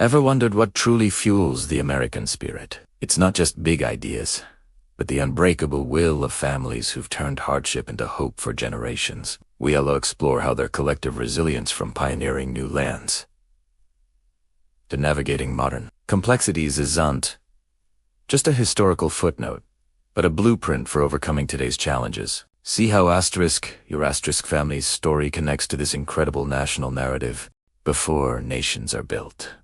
Ever wondered what truly fuels the American spirit? It's not just big ideas, but the unbreakable will of families who've turned hardship into hope for generations. We'll explore how their collective resilience from pioneering new lands to navigating modern complexities isn't just a historical footnote, but a blueprint for overcoming today's challenges. See how your asterisk family's story connects to this incredible national narrative. Before nations are built,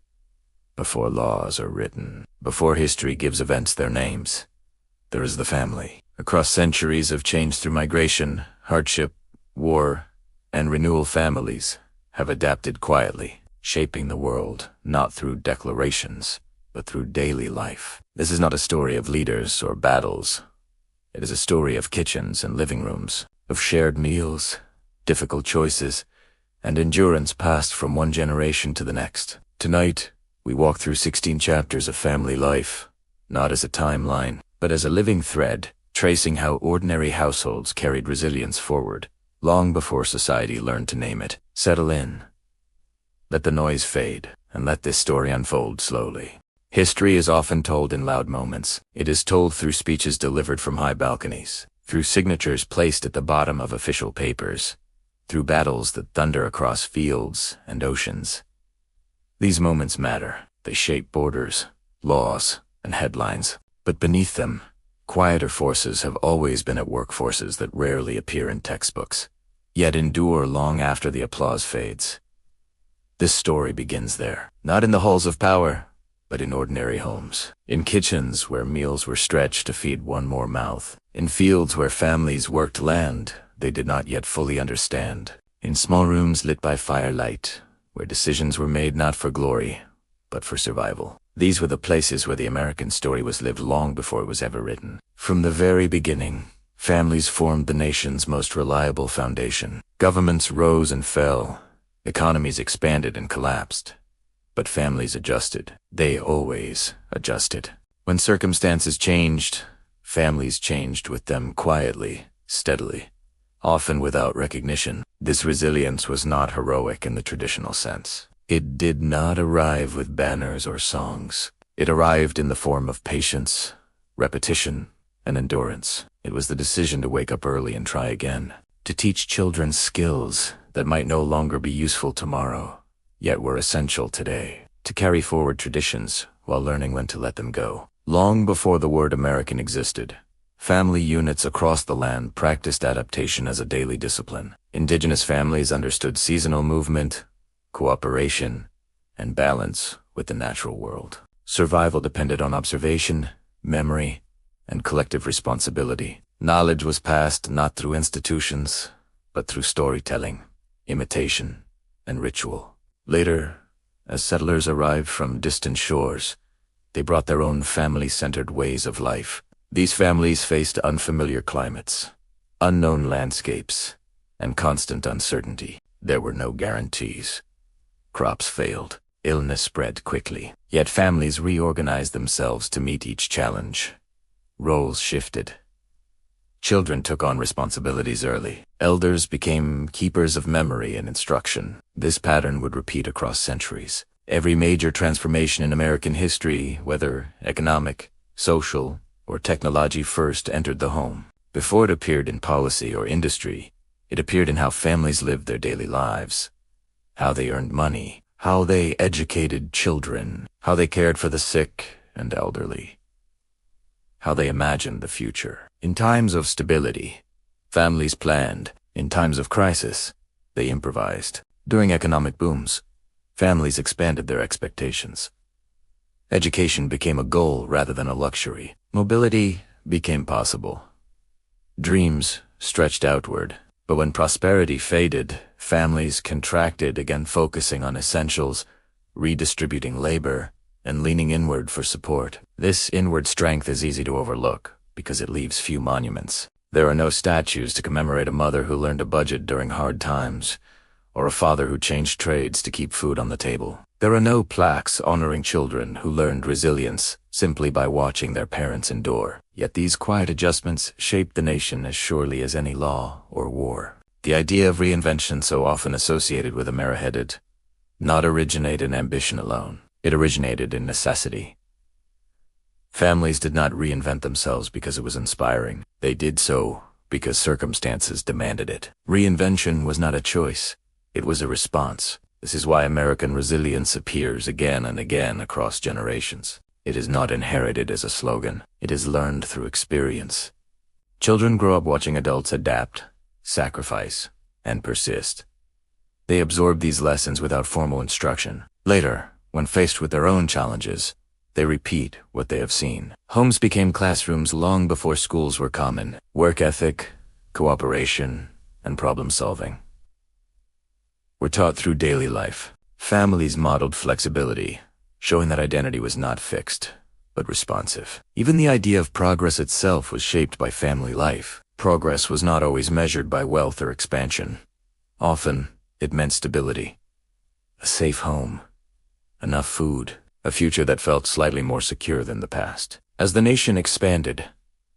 before laws are written, before history gives events their names, there is the family. Across centuries of change through migration, hardship, war, and renewal, families have adapted quietly, shaping the world not through declarations, but through daily life. This is not a story of leaders or battles. It is a story of kitchens and living rooms, of shared meals, difficult choices, and endurance passed from one generation to the next. Tonight, we walk through 16 chapters of family life, not as a timeline, but as a living thread, tracing how ordinary households carried resilience forward, long before society learned to name it. Settle in. Let the noise fade, and let this story unfold slowly. History is often told in loud moments. It is told through speeches delivered from high balconies, through signatures placed at the bottom of official papers, through battles that thunder across fields and oceans. These moments matter. They shape borders, laws, and headlines. But beneath them, quieter forces have always been at work, forces that rarely appear in textbooks, yet endure long after the applause fades. This story begins there, not in the halls of power, but in ordinary homes, in kitchens where meals were stretched to feed one more mouth, in fields where families worked land they did not yet fully understand, in small rooms lit by firelight, where decisions were made not for glory, but for survival. These were the places where the American story was lived long before it was ever written. From the very beginning, families formed the nation's most reliable foundation. Governments rose and fell, economies expanded and collapsed. But families adjusted. They always adjusted. When circumstances changed, families changed with them quietly, steadily, often without recognition. This resilience was not heroic in the traditional sense. It did not arrive with banners or songs. It arrived in the form of patience, repetition, and endurance. It was the decision to wake up early and try again, to teach children skills that might no longer be useful tomorrow, yet were essential today, to carry forward traditions while learning when to let them go. Long before the word American existed, family units across the land practiced adaptation as a daily discipline. Indigenous families understood seasonal movement, cooperation, and balance with the natural world. Survival depended on observation, memory, and collective responsibility. Knowledge was passed not through institutions, but through storytelling, imitation, and ritual. Later, as settlers arrived from distant shores, they brought their own family-centered ways of life. These families faced unfamiliar climates, unknown landscapes, and constant uncertainty. There were no guarantees. Crops failed. Illness spread quickly. Yet families reorganized themselves to meet each challenge. Roles shifted. Children took on responsibilities early. Elders became keepers of memory and instruction. This pattern would repeat across centuries. Every major transformation in American history, whether economic, social, or technology, first entered the home. Before it appeared in policy or industry, it appeared in how families lived their daily lives, how they earned money, how they educated children, how they cared for the sick and elderly, how they imagined the future. In times of stability, families planned. In times of crisis, they improvised. During economic booms, families expanded their expectations. Education became a goal rather than a luxury. Mobility became possible. Dreams stretched outward. But when prosperity faded, families contracted, again focusing on essentials, redistributing labor, and leaning inward for support. This inward strength is easy to overlook because it leaves few monuments. There are no statues to commemorate a mother who learned a budget during hard times, or a father who changed trades to keep food on the table. There are no plaques honoring children who learned resilience simply by watching their parents endure. Yet these quiet adjustments shaped the nation as surely as any law or war. The idea of reinvention, so often associated with America, did not originate in ambition alone. It originated in necessity. Families did not reinvent themselves because it was inspiring. They did so because circumstances demanded it. Reinvention was not a choice. It was a response. This is why American resilience appears again and again across generations. It is not inherited as a slogan. It is learned through experience. Children grow up watching adults adapt, sacrifice, and persist. They absorb these lessons without formal instruction. Later, when faced with their own challenges, they repeat what they have seen. Homes became classrooms long before schools were common. Work ethic, cooperation, and problem-solving were taught through daily life. Families modeled flexibility, showing that identity was not fixed, but responsive. Even the idea of progress itself was shaped by family life. Progress was not always measured by wealth or expansion. Often, it meant stability, a safe home, enough food, a future that felt slightly more secure than the past. As the nation expanded,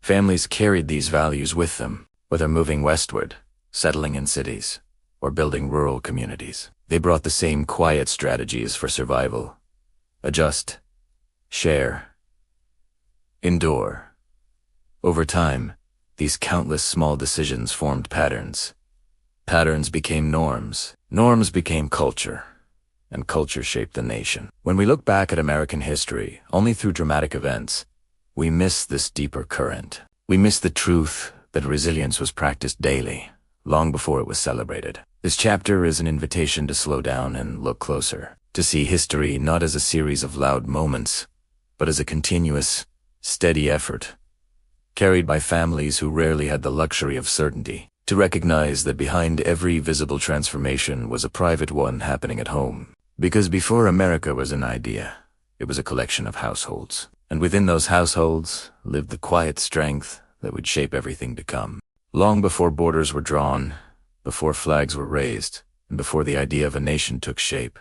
families carried these values with them, whether moving westward, settling in cities, or building rural communities. They brought the same quiet strategies for survival: adjust, share, endure. Over time, these countless small decisions formed patterns. Patterns became norms. Norms became culture. And culture shaped the nation. When we look back at American history, only through dramatic events, we miss this deeper current. We miss the truth that resilience was practiced daily, long before it was celebrated. This chapter is an invitation to slow down and look closer, to see history not as a series of loud moments, but as a continuous, steady effort, carried by families who rarely had the luxury of certainty, to recognize that behind every visible transformation was a private one happening at home. Because before America was an idea, it was a collection of households. And within those households lived the quiet strength that would shape everything to come. Long before borders were drawn, before flags were raised, and before the idea of a nation took shape,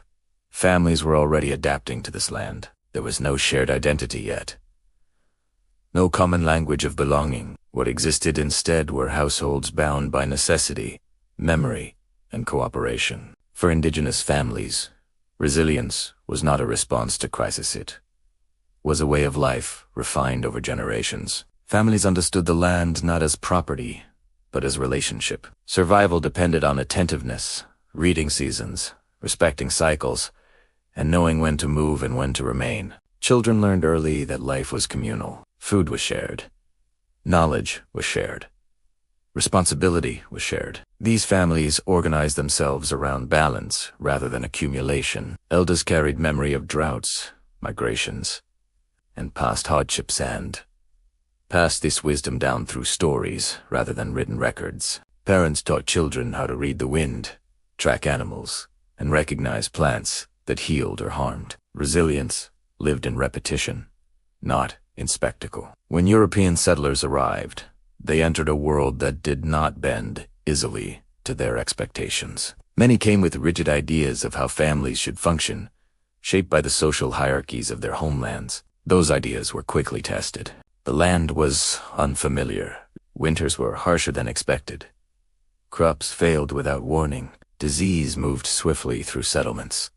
families were already adapting to this land. There was no shared identity yet. No common language of belonging. What existed instead were households bound by necessity, memory, and cooperation. For indigenous families, resilience was not a response to crisis. It was a way of life refined over generations. Families understood the land not as property, but as relationship. Survival depended on attentiveness, reading seasons, respecting cycles, and knowing when to move and when to remain. Children learned early that life was communal. Food was shared. Knowledge was shared. Responsibility was shared. These families organized themselves around balance rather than accumulation. Elders carried memory of droughts, migrations, and past hardships and passed this wisdom down through stories rather than written records. Parents taught children how to read the wind, track animals, and recognize plants that healed or harmed. Resilience lived in repetition, not in spectacle. When European settlers arrived, they entered a world that did not bend easily to their expectations. Many came with rigid ideas of how families should function, shaped by the social hierarchies of their homelands. Those ideas were quickly tested. The land was unfamiliar. Winters were harsher than expected. Crops failed without warning. Disease moved swiftly through settlements.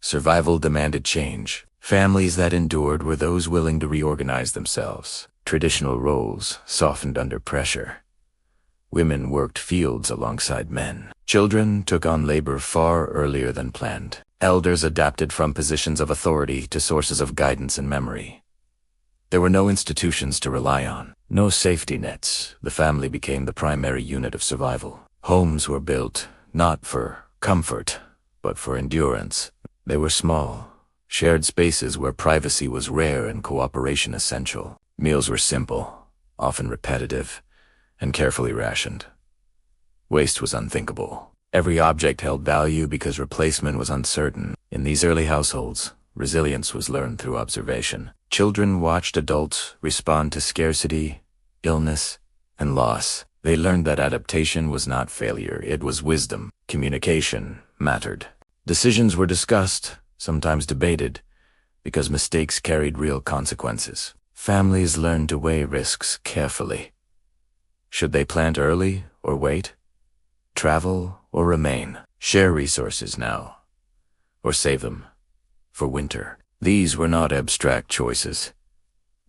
Survival demanded change. Families that endured were those willing to reorganize themselves. Traditional roles softened under pressure. Women worked fields alongside men. Children took on labor far earlier than planned. Elders adapted from positions of authority to sources of guidance and memory. There were no institutions to rely on, no safety nets. The family became the primary unit of survival. Homes were built not for comfort, but for endurance. They were small, shared spaces where privacy was rare and cooperation essential. Meals were simple, often repetitive, and carefully rationed. Waste was unthinkable. Every object held value because replacement was uncertain. In these early households, resilience was learned through observation. Children watched adults respond to scarcity, illness, and loss. They learned that adaptation was not failure, it was wisdom. Communication mattered. Decisions were discussed, sometimes debated, because mistakes carried real consequences. Families learned to weigh risks carefully. Should they plant early or wait? Travel or remain? Share resources now, or save them? for winter. These were not abstract choices.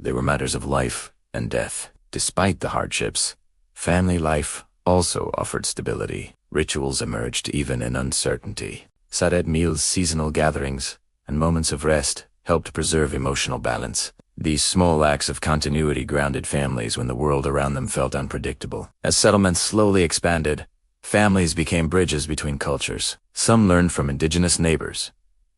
They were matters of life and death. Despite the hardships, family life also offered stability. Rituals emerged even in uncertainty. Sade meals, seasonal gatherings, and moments of rest helped preserve emotional balance. These small acts of continuity grounded families when the world around them felt unpredictable. As settlements slowly expanded, families became bridges between cultures. Some learned from indigenous neighbors,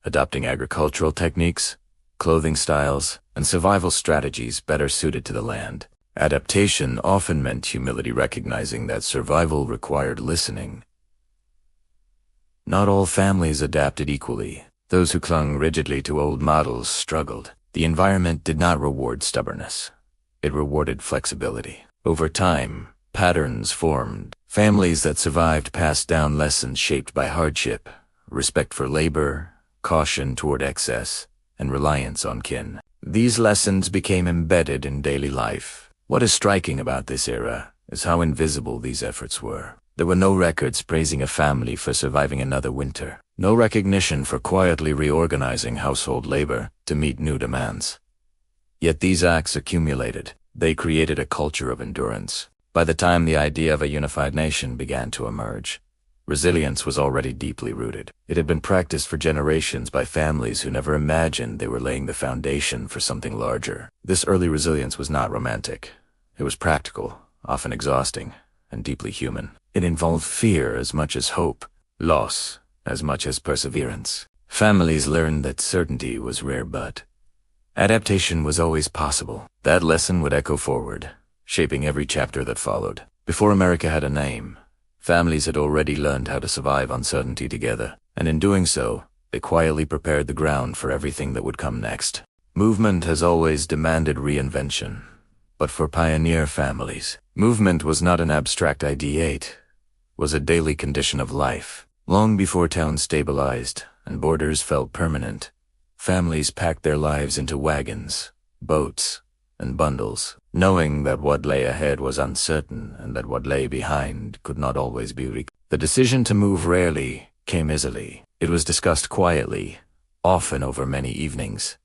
adopting agricultural techniques, clothing styles, and survival strategies better suited to the land. Adaptation often meant humility, recognizing that survival required listening. Not all families adapted equally. Those who clung rigidly to old models struggled. The environment did not reward stubbornness. It rewarded flexibility. Over time, patterns formed. Families that survived passed down lessons shaped by hardship, respect for labor, caution toward excess, and reliance on kin. These lessons became embedded in daily life. What is striking about this era is how invisible these efforts were. There were no records praising a family for surviving another winter. No recognition for quietly reorganizing household labor to meet new demands. Yet these acts accumulated. They created a culture of endurance. By the time the idea of a unified nation began to emerge, resilience was already deeply rooted. It had been practiced for generations by families who never imagined they were laying the foundation for something larger. This early resilience was not romantic. It was practical, often exhausting, and deeply human. It involved fear as much as hope, loss as much as perseverance. Families learned that certainty was rare, but adaptation was always possible. That lesson would echo forward, shaping every chapter that followed. Before America had a name, families had already learned how to survive uncertainty together, and in doing so, they quietly prepared the ground for everything that would come next. Movement has always demanded reinvention. But for pioneer families, movement was not an abstract idea, it was a daily condition of life. Long before towns stabilized and borders felt permanent, families packed their lives into wagons, boats, and bundles, knowing that what lay ahead was uncertain and that what lay behind could not always be reclaimed. The decision to move rarely came easily. It was discussed quietly, often over many evenings.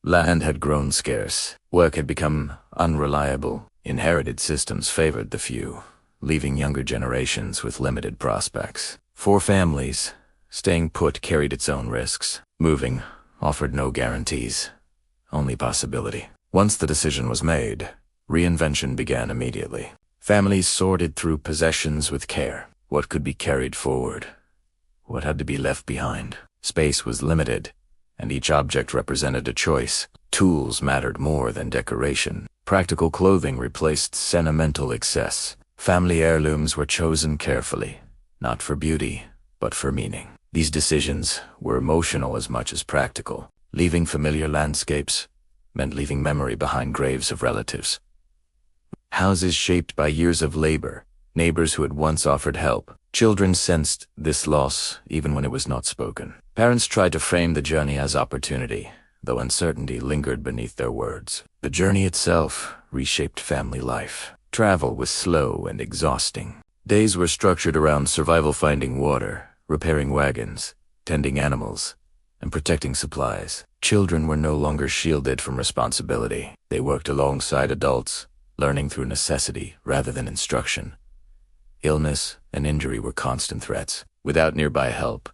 Land had grown scarce. Work had become unreliable. Inherited systems favored the few, leaving younger generations with limited prospects. For families, staying put carried its own risks. Moving offered no guarantees, only possibility. Once the decision was made, reinvention began immediately. Families sorted through possessions with care. What could be carried forward? What had to be left behind? Space was limited, and each object represented a choice. Tools mattered more than decoration. Practical clothing replaced sentimental excess. Family heirlooms were chosen carefully, not for beauty, but for meaning. These decisions were emotional as much as practical. Leaving familiar landscapes meant leaving memory behind graves of relatives. Houses shaped by years of labor, neighbors who had once offered help. Children sensed this loss even when it was not spoken. Parents tried to frame the journey as opportunity, though uncertainty lingered beneath their words. The journey itself reshaped family life. Travel was slow and exhausting. Days were structured around survival, finding water, repairing wagons, tending animals, and protecting supplies. Children were no longer shielded from responsibility. They worked alongside adults, learning through necessity rather than instruction. Illness and injury were constant threats. Without nearby help,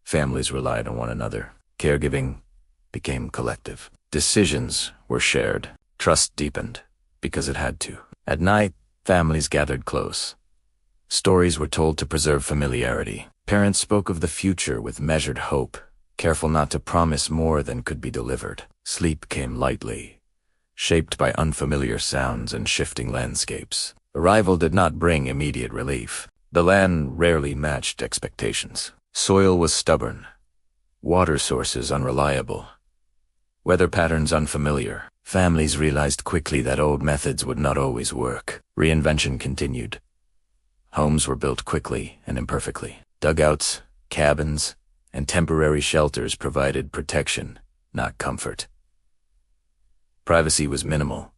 families relied on one another. Caregiving became collective. Decisions were shared. Trust deepened, because it had to. At night, families gathered close. Stories were told to preserve familiarity. Parents spoke of the future with measured hope, careful not to promise more than could be delivered. Sleep came lightly, shaped by unfamiliar sounds and shifting landscapes. Arrival did not bring immediate relief. The land rarely matched expectations. Soil was stubborn, water sources unreliable, weather patterns unfamiliar. Families realized quickly that old methods would not always work. Reinvention continued. Homes were built quickly and imperfectly. Dugouts, cabins, and temporary shelters provided protection, not comfort. Privacy was minimal.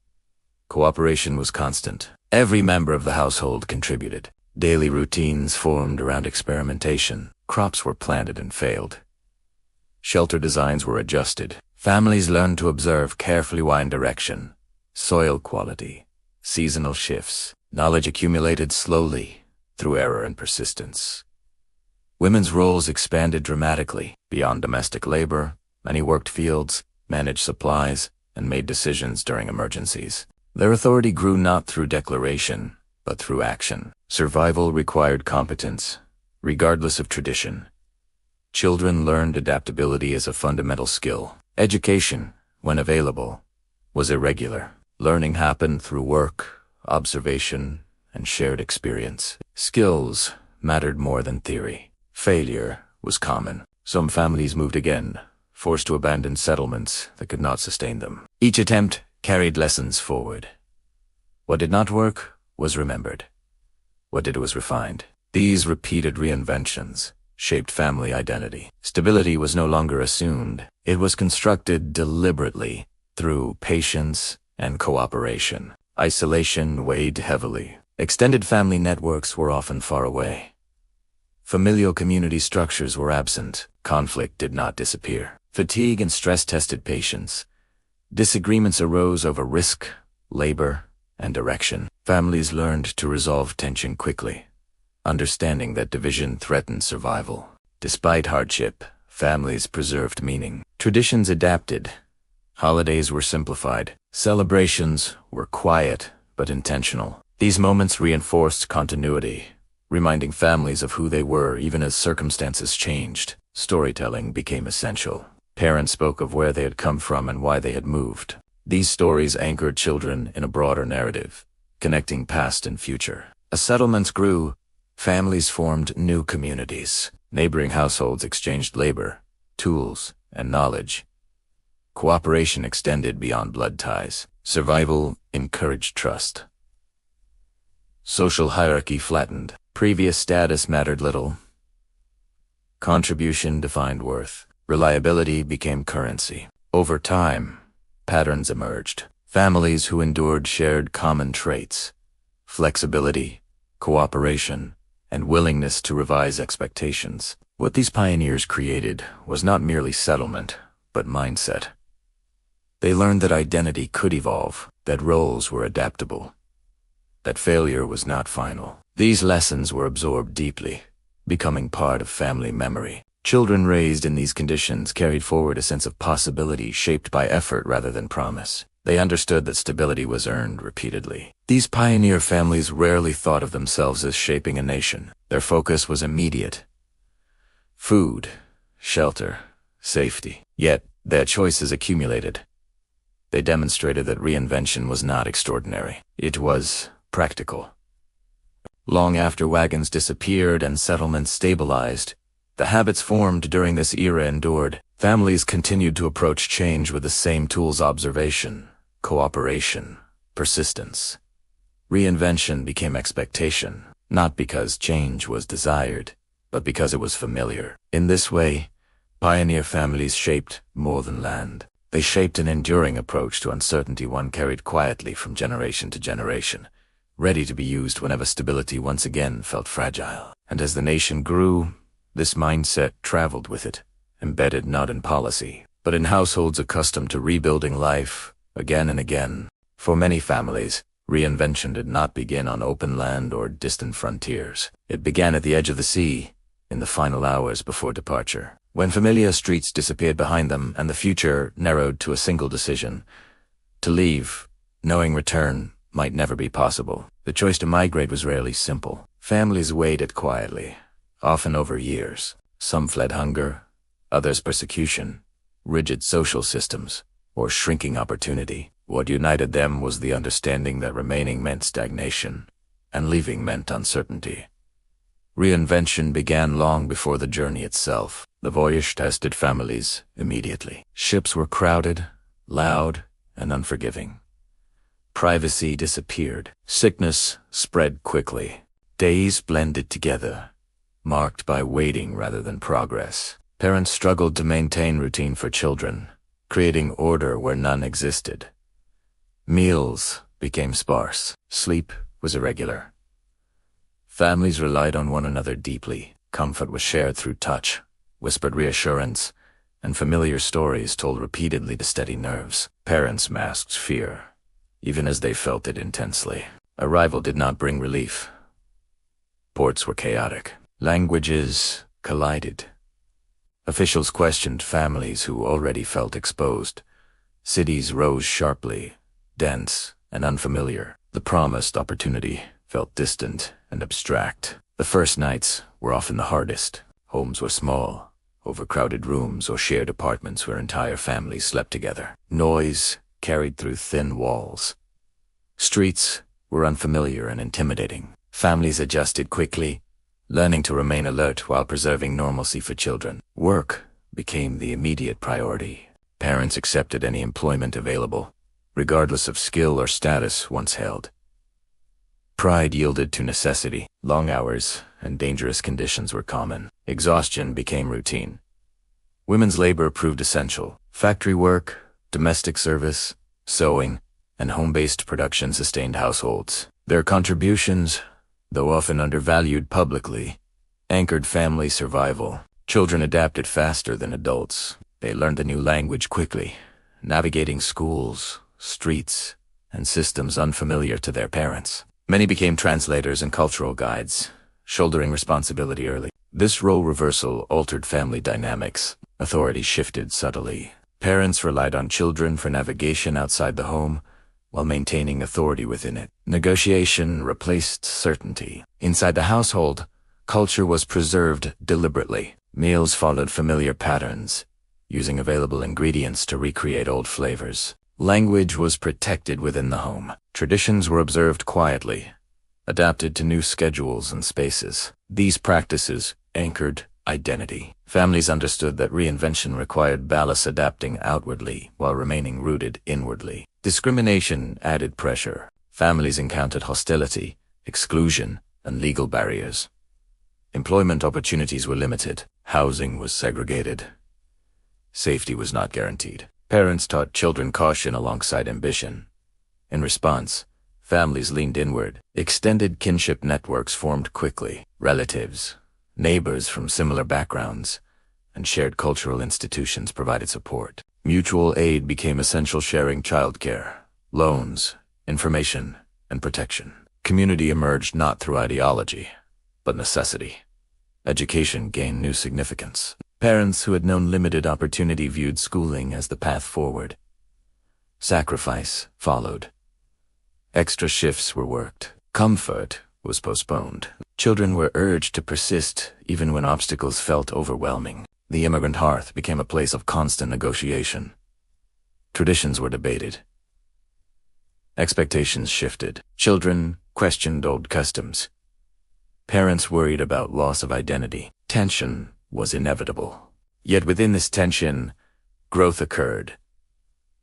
Cooperation was constant. Every member of the household contributed. Daily routines formed around experimentation. Crops were planted and failed. Shelter designs were adjusted. Families learned to observe carefully wind direction, soil quality, seasonal shifts. Knowledge accumulated slowly through error and persistence. Women's roles expanded dramatically. Beyond domestic labor, many worked fields, managed supplies, and made decisions during emergencies. Their authority grew not through declaration, but through action. Survival required competence, regardless of tradition. Children learned adaptability as a fundamental skill. Education, when available, was irregular. Learning happened through work, observation, and shared experience. Skills mattered more than theory. Failure was common. Some families moved again, forced to abandon settlements that could not sustain them. Each attempt carried lessons forward. What did not work was remembered. What did was refined. These repeated reinventions shaped family identity. Stability was no longer assumed. It was constructed deliberately through patience and cooperation. Isolation weighed heavily. Extended family networks were often far away. Familial community structures were absent. Conflict did not disappear. Fatigue and stress tested patience. Disagreements arose over risk, labor, and direction. Families learned to resolve tension quickly, understanding that division threatened survival. Despite hardship, families preserved meaning. Traditions adapted. Holidays were simplified. Celebrations were quiet but intentional. These moments reinforced continuity, reminding families of who they were even as circumstances changed. Storytelling became essential. Parents spoke of where they had come from and why they had moved. These stories anchored children in a broader narrative, connecting past and future. As settlements grew, families formed new communities. Neighboring households exchanged labor, tools, and knowledge. Cooperation extended beyond blood ties. Survival encouraged trust. Social hierarchy flattened. Previous status mattered little. Contribution defined worth. Reliability became currency. Over time, patterns emerged. Families who endured shared common traits: flexibility, cooperation, and willingness to revise expectations. What these pioneers created was not merely settlement, but mindset. They learned that identity could evolve, that roles were adaptable, that failure was not final. These lessons were absorbed deeply, becoming part of family memory. Children raised in these conditions carried forward a sense of possibility shaped by effort rather than promise. They understood that stability was earned repeatedly. These pioneer families rarely thought of themselves as shaping a nation. Their focus was immediate: food, shelter, safety. Yet, their choices accumulated. They demonstrated that reinvention was not extraordinary. It was practical. Long after wagons disappeared and settlements stabilized, the habits formed during this era endured. Families continued to approach change with the same tools: observation, cooperation, persistence. Reinvention became expectation, not because change was desired, but because it was familiar. In this way, pioneer families shaped more than land. They shaped an enduring approach to uncertainty, one carried quietly from generation to generation, ready to be used whenever stability once again felt fragile. And as the nation grew, this mindset traveled with it, embedded not in policy, but in households accustomed to rebuilding life again and again. For many families, reinvention did not begin on open land or distant frontiers. It began at the edge of the sea, in the final hours before departure, when familiar streets disappeared behind them and the future narrowed to a single decision: to leave, knowing return might never be possible. The choice to migrate was rarely simple. Families waited quietly, often over years. Some fled hunger, others persecution, rigid social systems, or shrinking opportunity. What united them was the understanding that remaining meant stagnation, and leaving meant uncertainty. Reinvention began long before the journey itself. The voyage tested families immediately. Ships were crowded, loud, and unforgiving. Privacy disappeared. Sickness spread quickly. Days blended together, marked by waiting rather than progress. Parents struggled to maintain routine for children, creating order where none existed. Meals became sparse. Sleep was irregular. Families relied on one another deeply. Comfort was shared through touch, whispered reassurance, and familiar stories told repeatedly to steady nerves. Parents masked fear, even as they felt it intensely. Arrival did not bring relief. Ports were chaotic. Languages collided. Officials questioned families who already felt exposed. Cities rose sharply, dense and unfamiliar. The promised opportunity felt distant and abstract. The first nights were often the hardest. Homes were small, overcrowded rooms or shared apartments where entire families slept together. Noise carried through thin walls. Streets were unfamiliar and intimidating. Families adjusted quickly, learning to remain alert while preserving normalcy for children. Work became the immediate priority. Parents accepted any employment available, regardless of skill or status once held. Pride yielded to necessity. Long hours and dangerous conditions were common. Exhaustion became routine. Women's labor proved essential. Factory work, domestic service, sewing, and home-based production sustained households. Their contributions, though often undervalued publicly, anchored family survival. Children adapted faster than adults. They learned a new language quickly, navigating schools, streets, and systems unfamiliar to their parents. Many became translators and cultural guides, shouldering responsibility early. This role reversal altered family dynamics. Authority shifted subtly. Parents relied on children for navigation outside the home, while maintaining authority within it. Negotiation replaced certainty. Inside the household, culture was preserved deliberately. Meals followed familiar patterns, using available ingredients to recreate old flavors. Language was protected within the home. Traditions were observed quietly, adapted to new schedules and spaces. These practices anchored identity. Families understood that reinvention required ballast adapting outwardly while remaining rooted inwardly. Discrimination added pressure. Families encountered hostility, exclusion, and legal barriers. Employment opportunities were limited. Housing was segregated. Safety was not guaranteed. Parents taught children caution alongside ambition. In response, families leaned inward. Extended kinship networks formed quickly. Relatives, neighbors from similar backgrounds, and shared cultural institutions provided support. Mutual aid became essential, sharing childcare, loans, information, and protection. Community emerged not through ideology, but necessity. Education gained new significance. Parents who had known limited opportunity viewed schooling as the path forward. Sacrifice followed. Extra shifts were worked. Comfort was postponed. Children were urged to persist even when obstacles felt overwhelming. The immigrant hearth became a place of constant negotiation. Traditions were debated. Expectations shifted. Children questioned old customs. Parents worried about loss of identity. Tension was inevitable. Yet within this tension, growth occurred.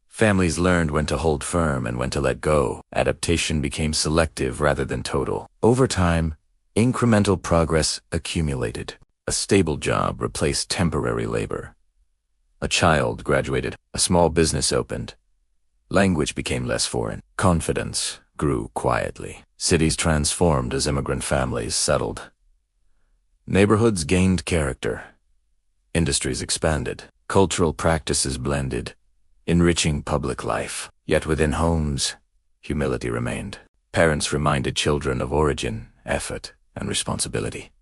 Families learned when to hold firm and when to let go. Adaptation became selective rather than total. Over time, incremental progress accumulated. A stable job replaced temporary labor. A child graduated. A small business opened. Language became less foreign. Confidence grew quietly. Cities transformed as immigrant families settled. Neighborhoods gained character. Industries expanded. Cultural practices blended, enriching public life. Yet within homes, humility remained. Parents reminded children of origin, effort, and responsibility.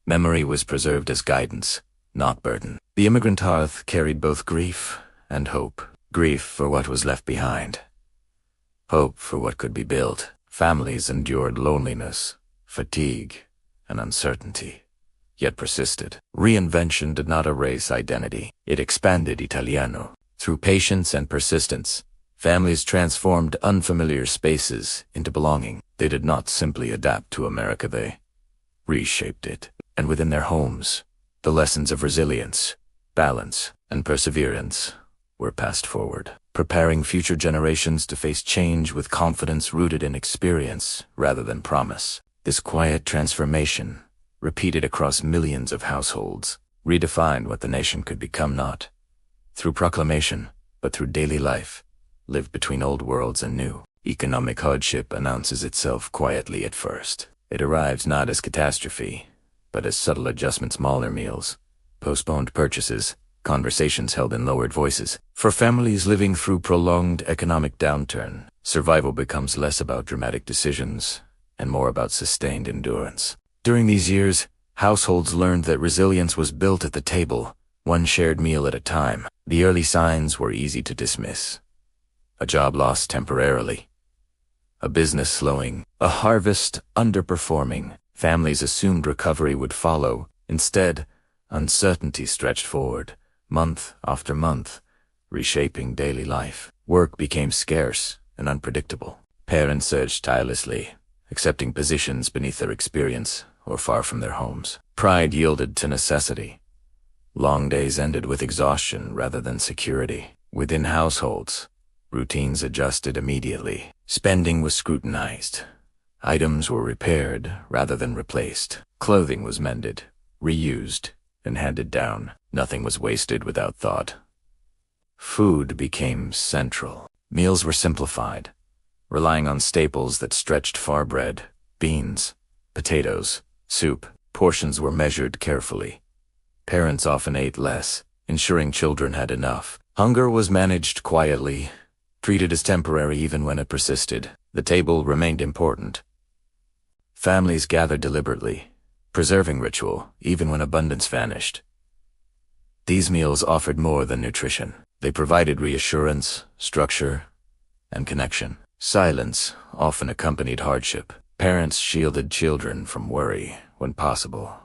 Memory was preserved as guidance, not burden. The immigrant hearth carried both grief and hope. Grief for what was left behind. Hope for what could be built. Families endured loneliness, fatigue, and uncertainty, yet persisted. Reinvention did not erase identity. It expanded Italiano. Through patience and persistence, families transformed unfamiliar spaces into belonging. They did not simply adapt to America, they reshaped it. And within their homes, the lessons of resilience, balance, and perseverance were passed forward, preparing future generations to face change with confidence rooted in experience rather than promise. This quiet transformation, repeated across millions of households, redefined what the nation could become, not through proclamation, but through daily life, lived between old worlds and new. Economic hardship announces itself quietly at first. It arrives not as catastrophe, but as subtle adjustments: smaller meals, postponed purchases, conversations held in lowered voices. For families living through prolonged economic downturn, survival becomes less about dramatic decisions and more about sustained endurance. During these years, households learned that resilience was built at the table, one shared meal at a time. The early signs were easy to dismiss. A job lost temporarily, a business slowing, a harvest underperforming. Families assumed recovery would follow. Instead, uncertainty stretched forward, month after month, reshaping daily life. Work became scarce and unpredictable. Parents searched tirelessly, accepting positions beneath their experience or far from their homes. Pride yielded to necessity. Long days ended with exhaustion rather than security. Within households, routines adjusted immediately. Spending was scrutinized. Items were repaired rather than replaced. Clothing was mended, reused, and handed down. Nothing was wasted without thought. Food became central. Meals were simplified, relying on staples that stretched far: bread, beans, potatoes, soup. Portions were measured carefully. Parents often ate less, ensuring children had enough. Hunger was managed quietly, treated as temporary even when it persisted. The table remained important. Families gathered deliberately, preserving ritual even when abundance vanished. These meals offered more than nutrition. They provided reassurance, structure, and connection. Silence often accompanied hardship. Parents shielded children from worry when possible,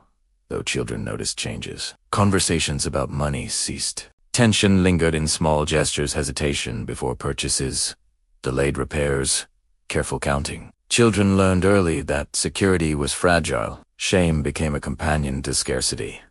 though children noticed changes. Conversations about money ceased. Tension lingered in small gestures: hesitation before purchases, delayed repairs, careful counting. Children learned early that security was fragile. Shame became a companion to scarcity.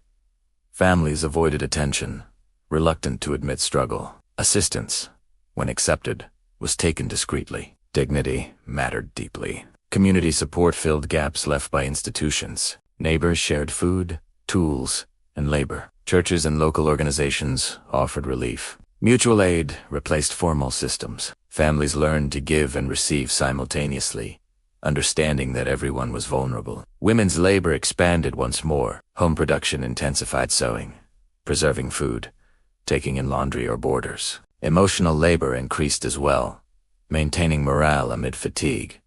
Families avoided attention, reluctant to admit struggle. Assistance, when accepted, was taken discreetly. Dignity mattered deeply. Community support filled gaps left by institutions. Neighbors shared food, tools, and labor. Churches and local organizations offered relief. Mutual aid replaced formal systems. Families learned to give and receive simultaneously, understanding that everyone was vulnerable. Women's labor expanded once more. Home production intensified sewing, preserving food, taking in laundry or borders. Emotional labor increased as well, maintaining morale amid fatigue.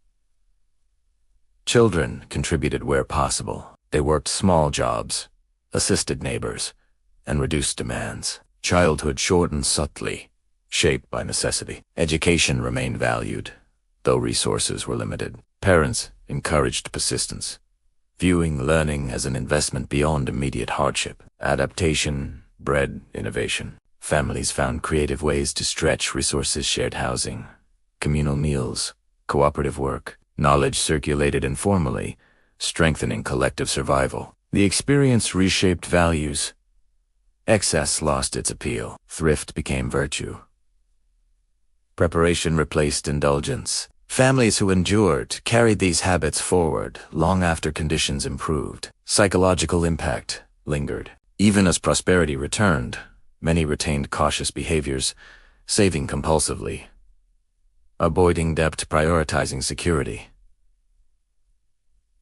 Children contributed where possible. They worked small jobs, assisted neighbors, and reduced demands. Childhood shortened subtly, shaped by necessity. Education remained valued, though resources were limited. Parents encouraged persistence, viewing learning as an investment beyond immediate hardship. Adaptation bred innovation. Families found creative ways to stretch resources: shared housing, communal meals, cooperative work. Knowledge circulated informally, strengthening collective survival. The experience reshaped values. Excess lost its appeal. Thrift became virtue. Preparation replaced indulgence. Families who endured carried these habits forward long after conditions improved. Psychological impact lingered. Even as prosperity returned, many retained cautious behaviors, saving compulsively, avoiding debt, prioritizing security.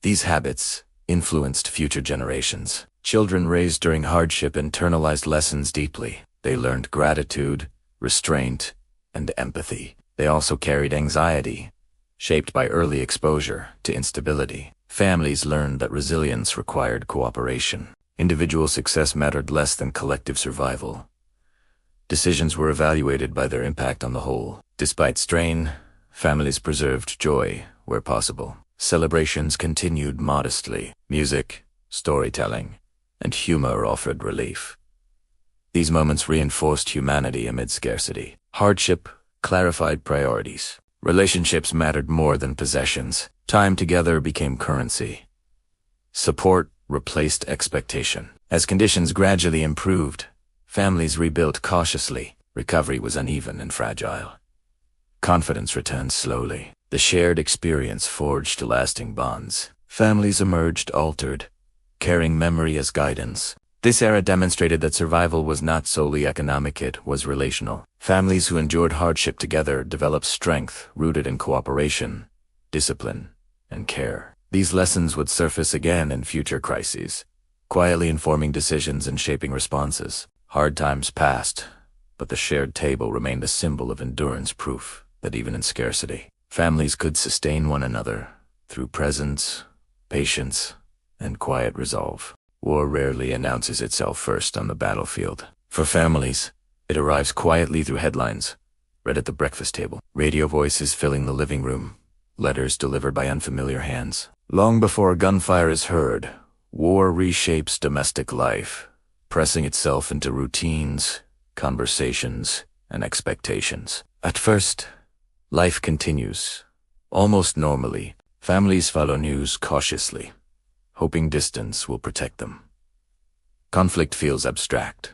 These habits influenced future generations. Children raised during hardship internalized lessons deeply. They learned gratitude, restraint, and empathy. They also carried anxiety, shaped by early exposure to instability. Families learned that resilience required cooperation. Individual success mattered less than collective survival. Decisions were evaluated by their impact on the whole. Despite strain, families preserved joy where possible. Celebrations continued modestly. Music, storytelling, and humor offered relief. These moments reinforced humanity amid scarcity. Hardship clarified priorities. Relationships mattered more than possessions. Time together became currency. Support replaced expectation. As conditions gradually improved, families rebuilt cautiously. Recovery was uneven and fragile. Confidence returned slowly. The shared experience forged lasting bonds. Families emerged altered, carrying memory as guidance. This era demonstrated that survival was not solely economic, it was relational. Families who endured hardship together developed strength rooted in cooperation, discipline, and care. These lessons would surface again in future crises, quietly informing decisions and shaping responses. Hard times passed, but the shared table remained a symbol of endurance, proof that even in scarcity, families could sustain one another through presence, patience, and quiet resolve. War rarely announces itself first on the battlefield. For families, it arrives quietly through headlines, read at the breakfast table, radio voices filling the living room, letters delivered by unfamiliar hands. Long before gunfire is heard, war reshapes domestic life, pressing itself into routines, conversations, and expectations. At first, life continues, almost normally. Families follow news cautiously, hoping distance will protect them. Conflict feels abstract,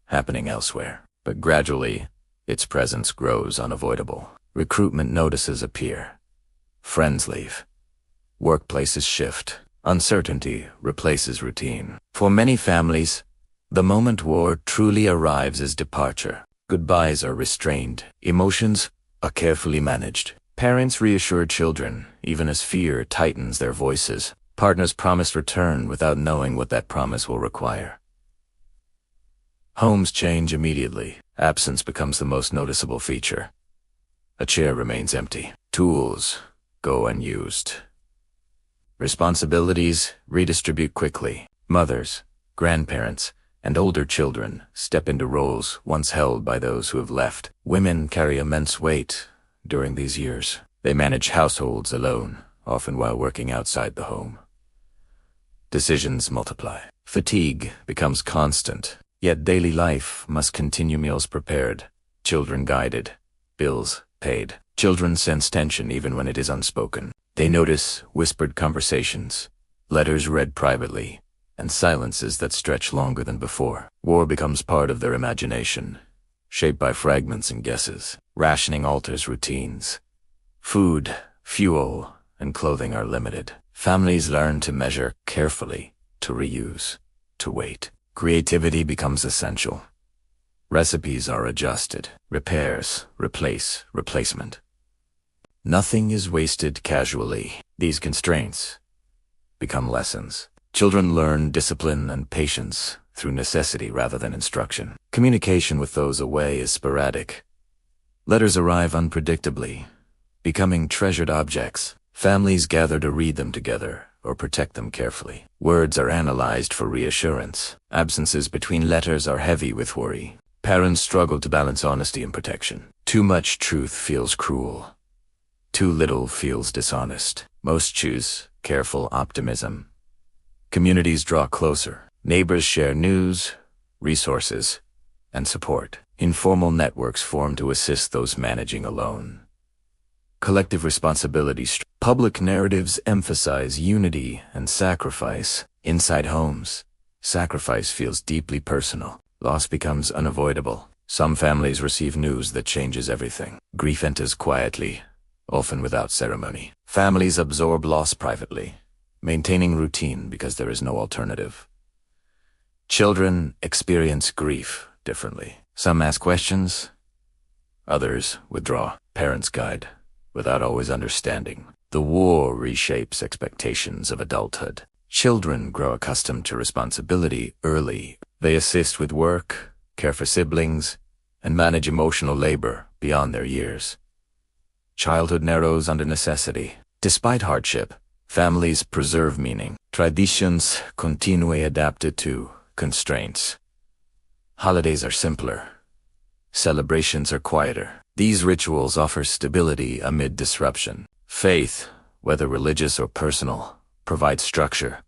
happening elsewhere, but gradually, its presence grows unavoidable. Recruitment notices appear. Friends leave. Workplaces shift. Uncertainty replaces routine. For many families, the moment war truly arrives is departure. Goodbyes are restrained. Emotions are carefully managed. Parents reassure children, even as fear tightens their voices. Partners promise return without knowing what that promise will require. Homes change immediately. Absence becomes the most noticeable feature. A chair remains empty. Tools go unused. Responsibilities redistribute quickly. Mothers, grandparents, and older children step into roles once held by those who have left. Women carry immense weight during these years. They manage households alone, often while working outside the home. Decisions multiply. Fatigue becomes constant, yet daily life must continue. Meals prepared, children guided, bills paid. Children sense tension even when it is unspoken. They notice whispered conversations, letters read privately, and silences that stretch longer than before. War becomes part of their imagination, shaped by fragments and guesses. Rationing alters routines. Food, fuel, and clothing are limited. Families learn to measure carefully, to reuse, to wait. Creativity becomes essential. Recipes are adjusted. Repairs, replace, replacement. Nothing is wasted casually. These constraints become lessons. Children learn discipline and patience through necessity rather than instruction. Communication with those away is sporadic. Letters arrive unpredictably, becoming treasured objects. Families gather to read them together or protect them carefully. Words are analyzed for reassurance. Absences between letters are heavy with worry. Parents struggle to balance honesty and protection. Too much truth feels cruel. Too little feels dishonest. Most choose careful optimism. Communities draw closer. Neighbors share news, resources, and support. Informal networks form to assist those managing alone. Collective responsibility. Public narratives emphasize unity and sacrifice. Inside homes, sacrifice feels deeply personal. Loss becomes unavoidable. Some families receive news that changes everything. Grief enters quietly, often without ceremony. Families absorb loss privately, maintaining routine because there is no alternative. Children experience grief differently. Some ask questions, others withdraw. Parents guide, without always understanding. The war reshapes expectations of adulthood. Children grow accustomed to responsibility early. They assist with work, care for siblings, and manage emotional labor beyond their years. Childhood narrows under necessity. Despite hardship, families preserve meaning. Traditions continue adapted to constraints. Holidays are simpler. Celebrations are quieter. These rituals offer stability amid disruption. Faith, whether religious or personal, provides structure.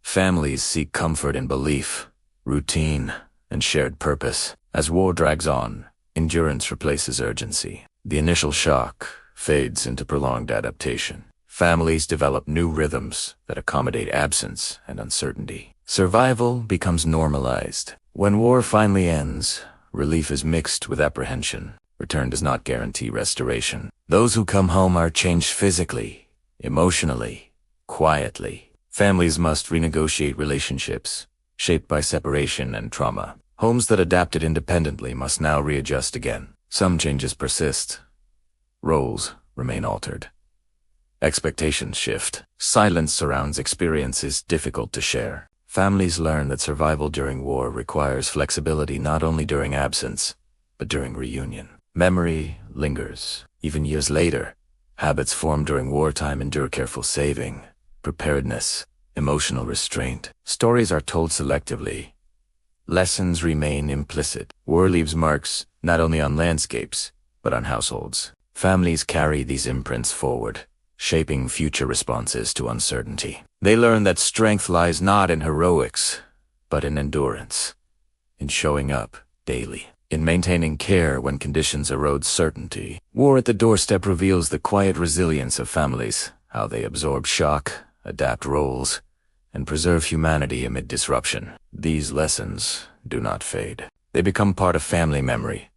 Families seek comfort in belief, routine, and shared purpose. As war drags on, endurance replaces urgency. The initial shock fades into prolonged adaptation. Families develop new rhythms that accommodate absence and uncertainty. Survival becomes normalized. When war finally ends, relief is mixed with apprehension. Return does not guarantee restoration. Those who come home are changed physically, emotionally, quietly. Families must renegotiate relationships, shaped by separation and trauma. Homes that adapted independently must now readjust again. Some changes persist. Roles remain altered. Expectations shift. Silence surrounds experiences difficult to share. Families learn that survival during war requires flexibility not only during absence, but during reunion. Memory lingers. Even years later, habits formed during wartime endure: careful saving, preparedness, emotional restraint. Stories are told selectively. Lessons remain implicit. War leaves marks not only on landscapes, but on households. Families carry these imprints forward, shaping future responses to uncertainty. They learn that strength lies not in heroics, but in endurance, in showing up daily, in maintaining care when conditions erode certainty. War at the doorstep reveals the quiet resilience of families, how they absorb shock, adapt roles, and preserve humanity amid disruption. These lessons do not fade. They become part of family memory,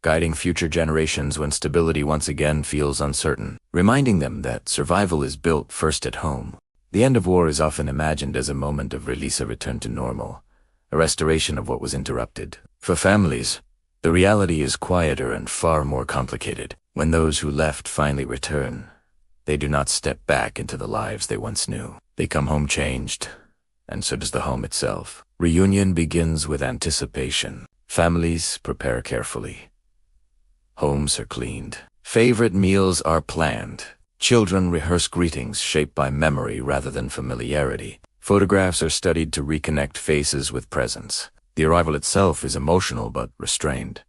guiding future generations when stability once again feels uncertain, reminding them that survival is built first at home. The end of war is often imagined as a moment of release, a return to normal, a restoration of what was interrupted. For families, the reality is quieter and far more complicated. When those who left finally return, they do not step back into the lives they once knew. They come home changed, and so does the home itself. Reunion begins with anticipation. Families prepare carefully. Homes are cleaned. Favorite meals are planned. Children rehearse greetings shaped by memory rather than familiarity. Photographs are studied to reconnect faces with presence. The arrival itself is emotional but restrained.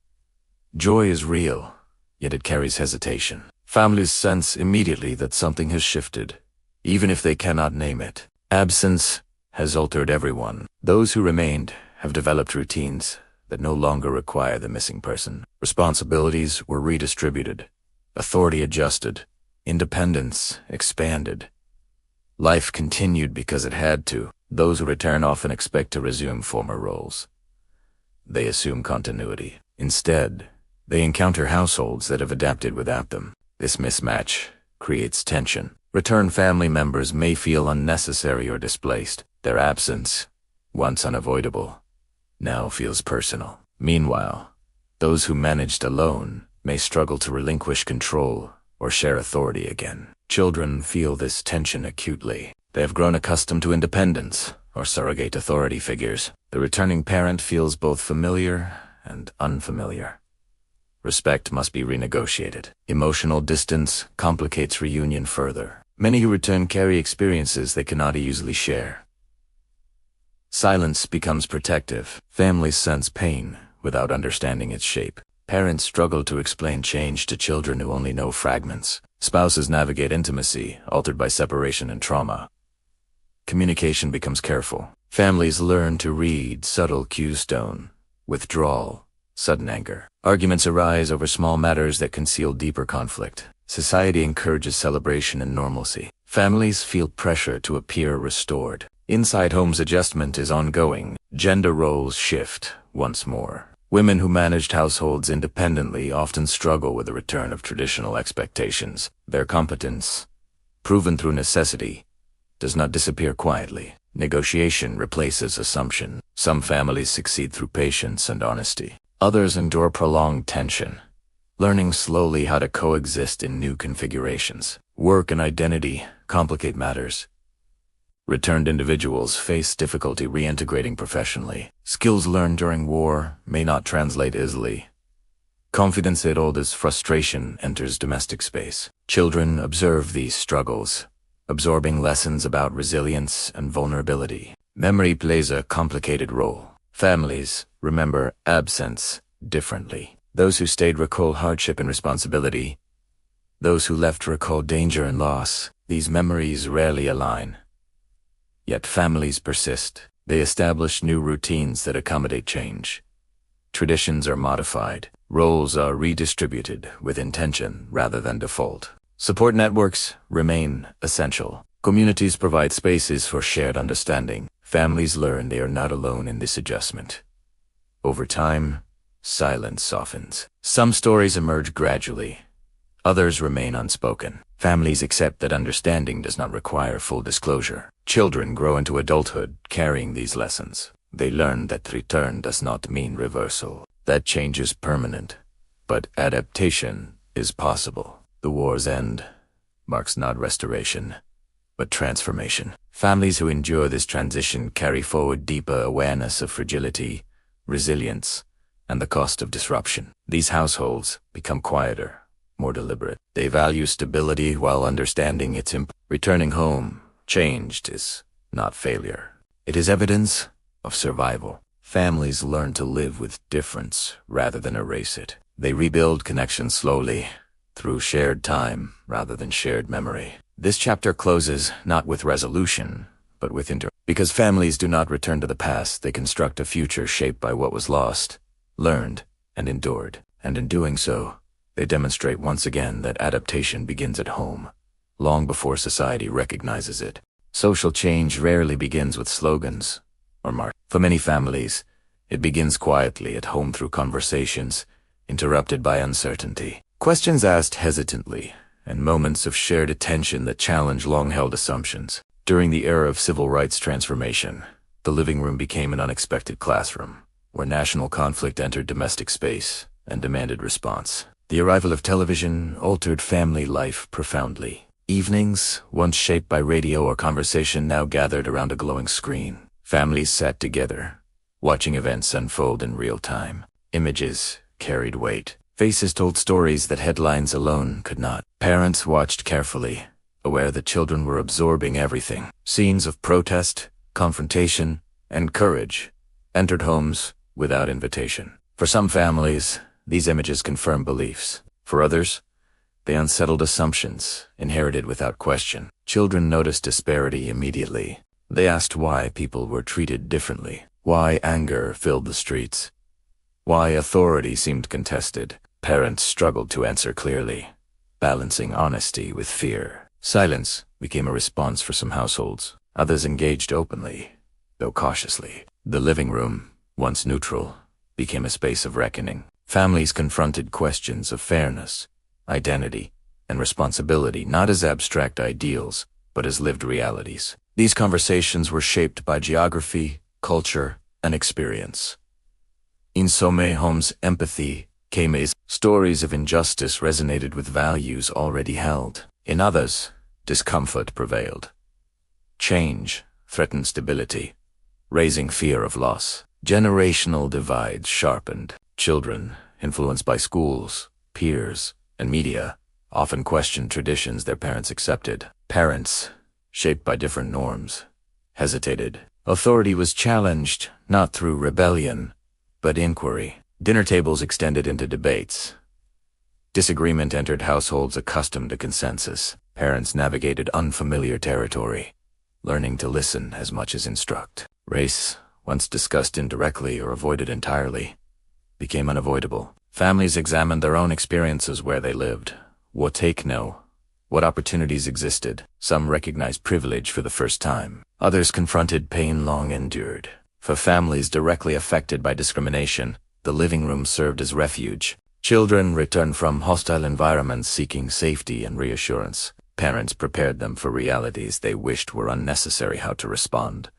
Joy is real, yet it carries hesitation. Families sense immediately that something has shifted, even if they cannot name it. Absence has altered everyone. Those who remained have developed routines that no longer require the missing person. Responsibilities were redistributed, authority adjusted, independence expanded. Life continued because it had to. Those who return often expect to resume former roles. They assume continuity. Instead, they encounter households that have adapted without them. This mismatch creates tension. Returned family members may feel unnecessary or displaced. Their absence, once unavoidable, now feels personal. Meanwhile, those who managed alone may struggle to relinquish control or share authority again. Children feel this tension acutely. They have grown accustomed to independence or surrogate authority figures. The returning parent feels both familiar and unfamiliar. Respect must be renegotiated. Emotional distance complicates reunion further. Many who return carry experiences they cannot easily share. Silence becomes protective. Families sense pain without understanding its shape. Parents struggle to explain change to children who only know fragments. Spouses navigate intimacy altered by separation and trauma. Communication becomes careful. Families learn to read subtle cues: tone, withdrawal, sudden anger. Arguments arise over small matters that conceal deeper conflict. Society encourages celebration and normalcy. Families feel pressure to appear restored. Inside homes, adjustment is ongoing. Gender roles shift once more. Women who managed households independently often struggle with the return of traditional expectations. Their competence, proven through necessity, does not disappear quietly. Negotiation replaces assumption. Some families succeed through patience and honesty. Others endure prolonged tension, learning slowly how to coexist in new configurations. Work and identity complicate matters. Returned individuals face difficulty reintegrating professionally. Skills learned during war may not translate easily. Confidence it old as frustration enters domestic space. Children observe these struggles, absorbing lessons about resilience and vulnerability. Memory plays a complicated role. Families remember absence differently. Those who stayed recall hardship and responsibility. Those who left recall danger and loss. These memories rarely align. Yet families persist. They establish new routines that accommodate change. Traditions are modified. Roles are redistributed with intention rather than default. Support networks remain essential. Communities provide spaces for shared understanding. Families learn they are not alone in this adjustment. Over time, silence softens. Some stories emerge gradually. Others remain unspoken. Families accept that understanding does not require full disclosure. Children grow into adulthood carrying these lessons. They learn that return does not mean reversal. That change is permanent, but adaptation is possible. The war's end marks not restoration, but transformation. Families who endure this transition carry forward deeper awareness of fragility, resilience, and the cost of disruption. These households become quieter, more deliberate. They value stability while understanding its impact. Returning home, changed, is not failure. It is evidence of survival. Families learn to live with difference rather than erase it. They rebuild connections slowly, through shared time rather than shared memory. This chapter closes not with resolution, but with because families do not return to the past, they construct a future shaped by what was lost, learned, and endured. And in doing so, they demonstrate once again that adaptation begins at home, long before society recognizes it. Social change rarely begins with slogans or marks. For many families, it begins quietly at home through conversations, interrupted by uncertainty. Questions asked hesitantly, and moments of shared attention that challenge long-held assumptions. During the era of civil rights transformation, the living room became an unexpected classroom, where national conflict entered domestic space and demanded response. The arrival of television altered family life profoundly. Evenings, once shaped by radio or conversation, now gathered around a glowing screen. Families sat together, watching events unfold in real time. Images carried weight. Faces told stories that headlines alone could not. Parents watched carefully, aware that children were absorbing everything. Scenes of protest, confrontation, and courage entered homes without invitation. For some families, these images confirmed beliefs. For others, they unsettled assumptions, inherited without question. Children noticed disparity immediately. They asked why people were treated differently, why anger filled the streets, why authority seemed contested. Parents struggled to answer clearly, balancing honesty with fear. Silence became a response for some households. Others engaged openly, though cautiously. The living room, once neutral, became a space of reckoning. Families confronted questions of fairness, identity, and responsibility not as abstract ideals, but as lived realities. These conversations were shaped by geography, culture, and experience. In some homes, empathy came as stories of injustice resonated with values already held. In others, discomfort prevailed. Change threatened stability, raising fear of loss. Generational divides sharpened. Children, influenced by schools, peers, and media, often questioned traditions their parents accepted. Parents, shaped by different norms, hesitated. Authority was challenged, not through rebellion, but inquiry. Dinner tables extended into debates. Disagreement entered households accustomed to consensus. Parents navigated unfamiliar territory, learning to listen as much as instruct. Race, once discussed indirectly or avoided entirely, became unavoidable. Families examined their own experiences where they lived. What opportunities existed. Some recognized privilege for the first time. Others confronted pain long endured. For families directly affected by discrimination, the living room served as refuge. Children returned from hostile environments seeking safety and reassurance. Parents prepared them for realities they wished were unnecessary. How to respond.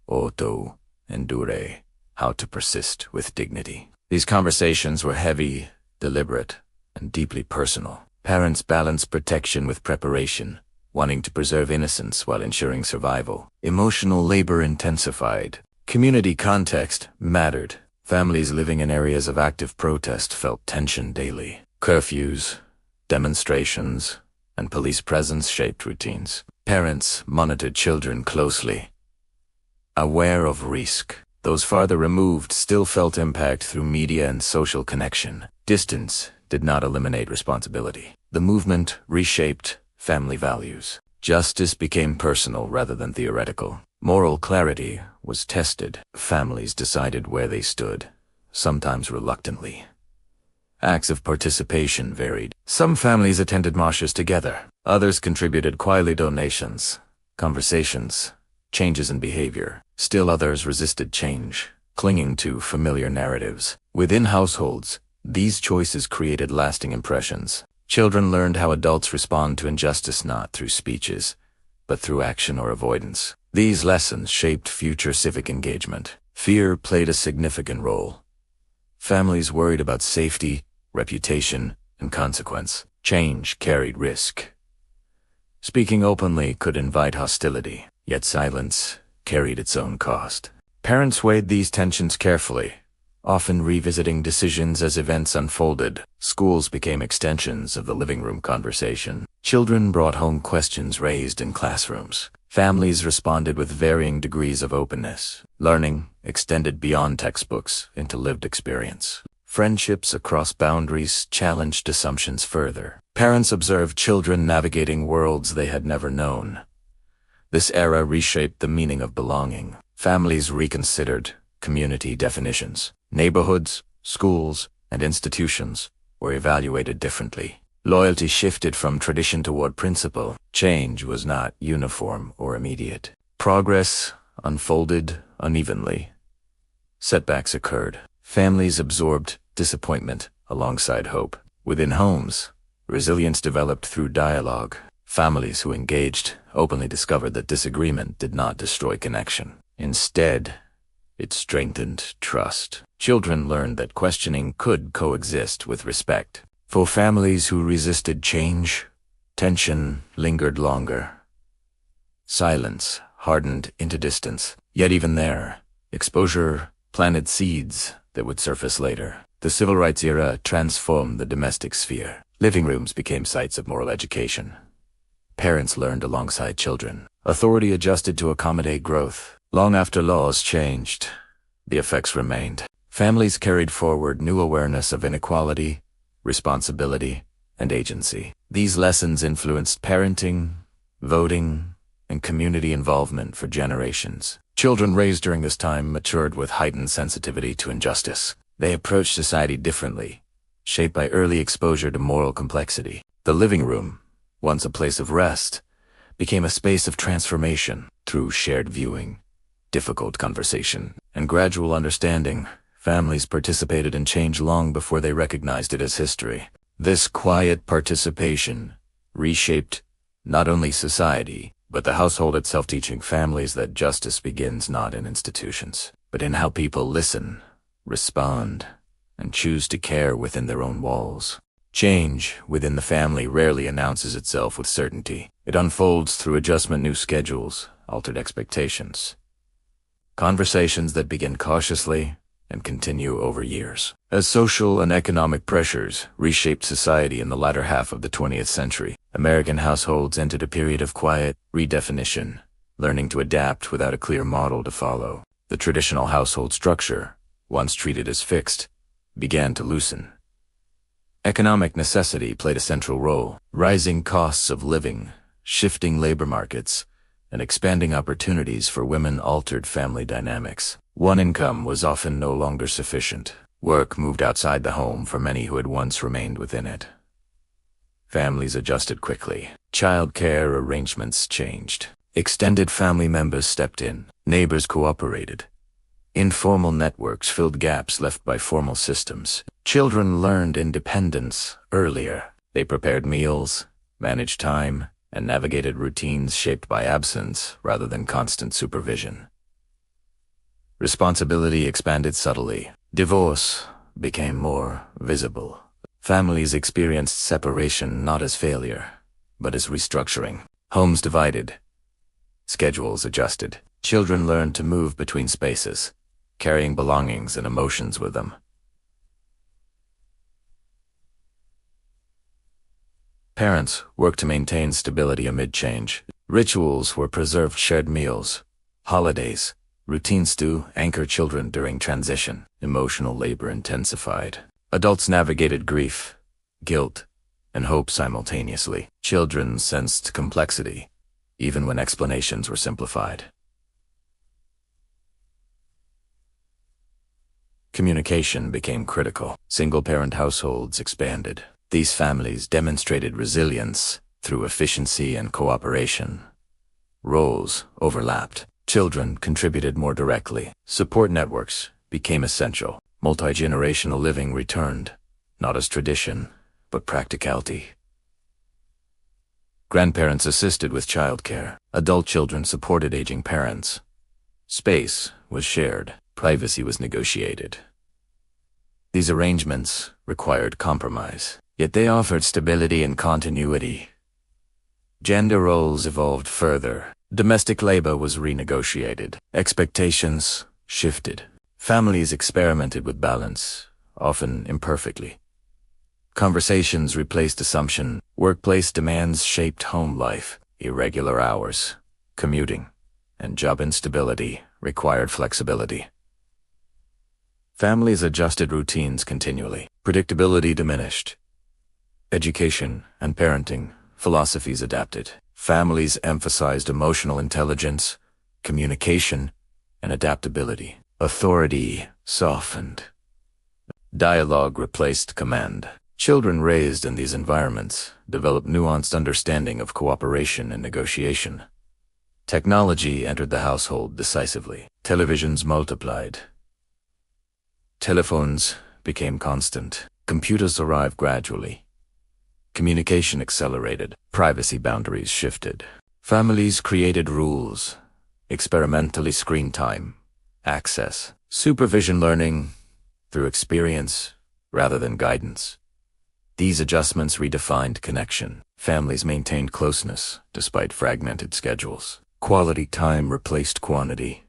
Oto endure. How to persist with dignity. These conversations were heavy, deliberate, and deeply personal. Parents balanced protection with preparation, wanting to preserve innocence while ensuring survival. Emotional labor intensified. Community context mattered. Families living in areas of active protest felt tension daily. Curfews, demonstrations, and police presence shaped routines. Parents monitored children closely, aware of risk. Those farther removed still felt impact through media and social connection. Distance did not eliminate responsibility. The movement reshaped family values. Justice became personal rather than theoretical. Moral clarity was tested. Families decided where they stood, sometimes reluctantly. Acts of participation varied. Some families attended marches together. Others contributed quietly donations, conversations, changes in behavior. Still others resisted change, clinging to familiar narratives. Within households, these choices created lasting impressions. Children learned how adults respond to injustice not through speeches, but through action or avoidance. These lessons shaped future civic engagement. Fear played a significant role. Families worried about safety, reputation, and consequence. Change carried risk. Speaking openly could invite hostility, yet silence carried its own cost. Parents weighed these tensions carefully, often revisiting decisions as events unfolded. Schools became extensions of the living room conversation. Children brought home questions raised in classrooms. Families responded with varying degrees of openness. Learning extended beyond textbooks into lived experience. Friendships across boundaries challenged assumptions further. Parents observed children navigating worlds they had never known. This era reshaped the meaning of belonging. Families reconsidered community definitions. Neighborhoods, schools, and institutions were evaluated differently. Loyalty shifted from tradition toward principle. Change was not uniform or immediate. Progress unfolded unevenly. Setbacks occurred. Families absorbed disappointment alongside hope. Within homes, resilience developed through dialogue. Families who engaged openly discovered that disagreement did not destroy connection. Instead, it strengthened trust. Children learned that questioning could coexist with respect. For families who resisted change, tension lingered longer. Silence hardened into distance. Yet even there, exposure planted seeds that would surface later. The civil rights era transformed the domestic sphere. Living rooms became sites of moral education. Parents learned alongside children. Authority adjusted to accommodate growth. Long after laws changed, the effects remained. Families carried forward new awareness of inequality, responsibility, and agency. These lessons influenced parenting, voting, and community involvement for generations. Children raised during this time matured with heightened sensitivity to injustice. They approached society differently, shaped by early exposure to moral complexity. The living room, once a place of rest, became a space of transformation through shared viewing, difficult conversation, and gradual understanding. Families participated in change long before they recognized it as history. This quiet participation reshaped not only society, but the household itself, teaching families that justice begins not in institutions, but in how people listen, respond, and choose to care within their own walls. Change within the family rarely announces itself with certainty. It unfolds through adjustment, new schedules, altered expectations. Conversations that begin cautiously and continue over years. As social and economic pressures reshaped society in the latter half of the 20th century, American households entered a period of quiet redefinition, learning to adapt without a clear model to follow. The traditional household structure, once treated as fixed, began to loosen. Economic necessity played a central role. Rising costs of living, shifting labor markets, and expanding opportunities for women altered family dynamics. One income was often no longer sufficient. Work moved outside the home for many who had once remained within it. Families adjusted quickly. Child care arrangements changed. Extended family members stepped in. Neighbors cooperated. Informal networks filled gaps left by formal systems. Children learned independence earlier. They prepared meals, managed time, and navigated routines shaped by absence rather than constant supervision. Responsibility expanded subtly. Divorce became more visible. Families experienced separation not as failure, but as restructuring. Homes divided. Schedules adjusted. Children learned to move between spaces, carrying belongings and emotions with them. Parents worked to maintain stability amid change. Rituals were preserved, shared meals, holidays, routines to anchor children during transition. Emotional labor intensified. Adults navigated grief, guilt, and hope simultaneously. Children sensed complexity, even when explanations were simplified. Communication became critical. Single-parent households expanded. These families demonstrated resilience through efficiency and cooperation. Roles overlapped. Children contributed more directly. Support networks became essential. Multi-generational living returned, not as tradition, but practicality. Grandparents assisted with childcare. Adult children supported aging parents. Space was shared. Privacy was negotiated. These arrangements required compromise, yet they offered stability and continuity. Gender roles evolved further. Domestic labor was renegotiated. Expectations shifted. Families experimented with balance, often imperfectly. Conversations replaced assumption. Workplace demands shaped home life. Irregular hours, commuting, and job instability required flexibility. Families adjusted routines continually. Predictability diminished. Education and parenting philosophies adapted. Families emphasized emotional intelligence, communication, and adaptability. Authority softened. Dialogue replaced command. Children raised in these environments developed nuanced understanding of cooperation and negotiation. Technology entered the household decisively. Televisions multiplied. Telephones became constant. Computers arrived gradually. Communication accelerated. Privacy boundaries shifted. Families created rules. Experimentally screen time, access, supervision learning through experience rather than guidance. These adjustments redefined connection. Families maintained closeness despite fragmented schedules. Quality time replaced quantity.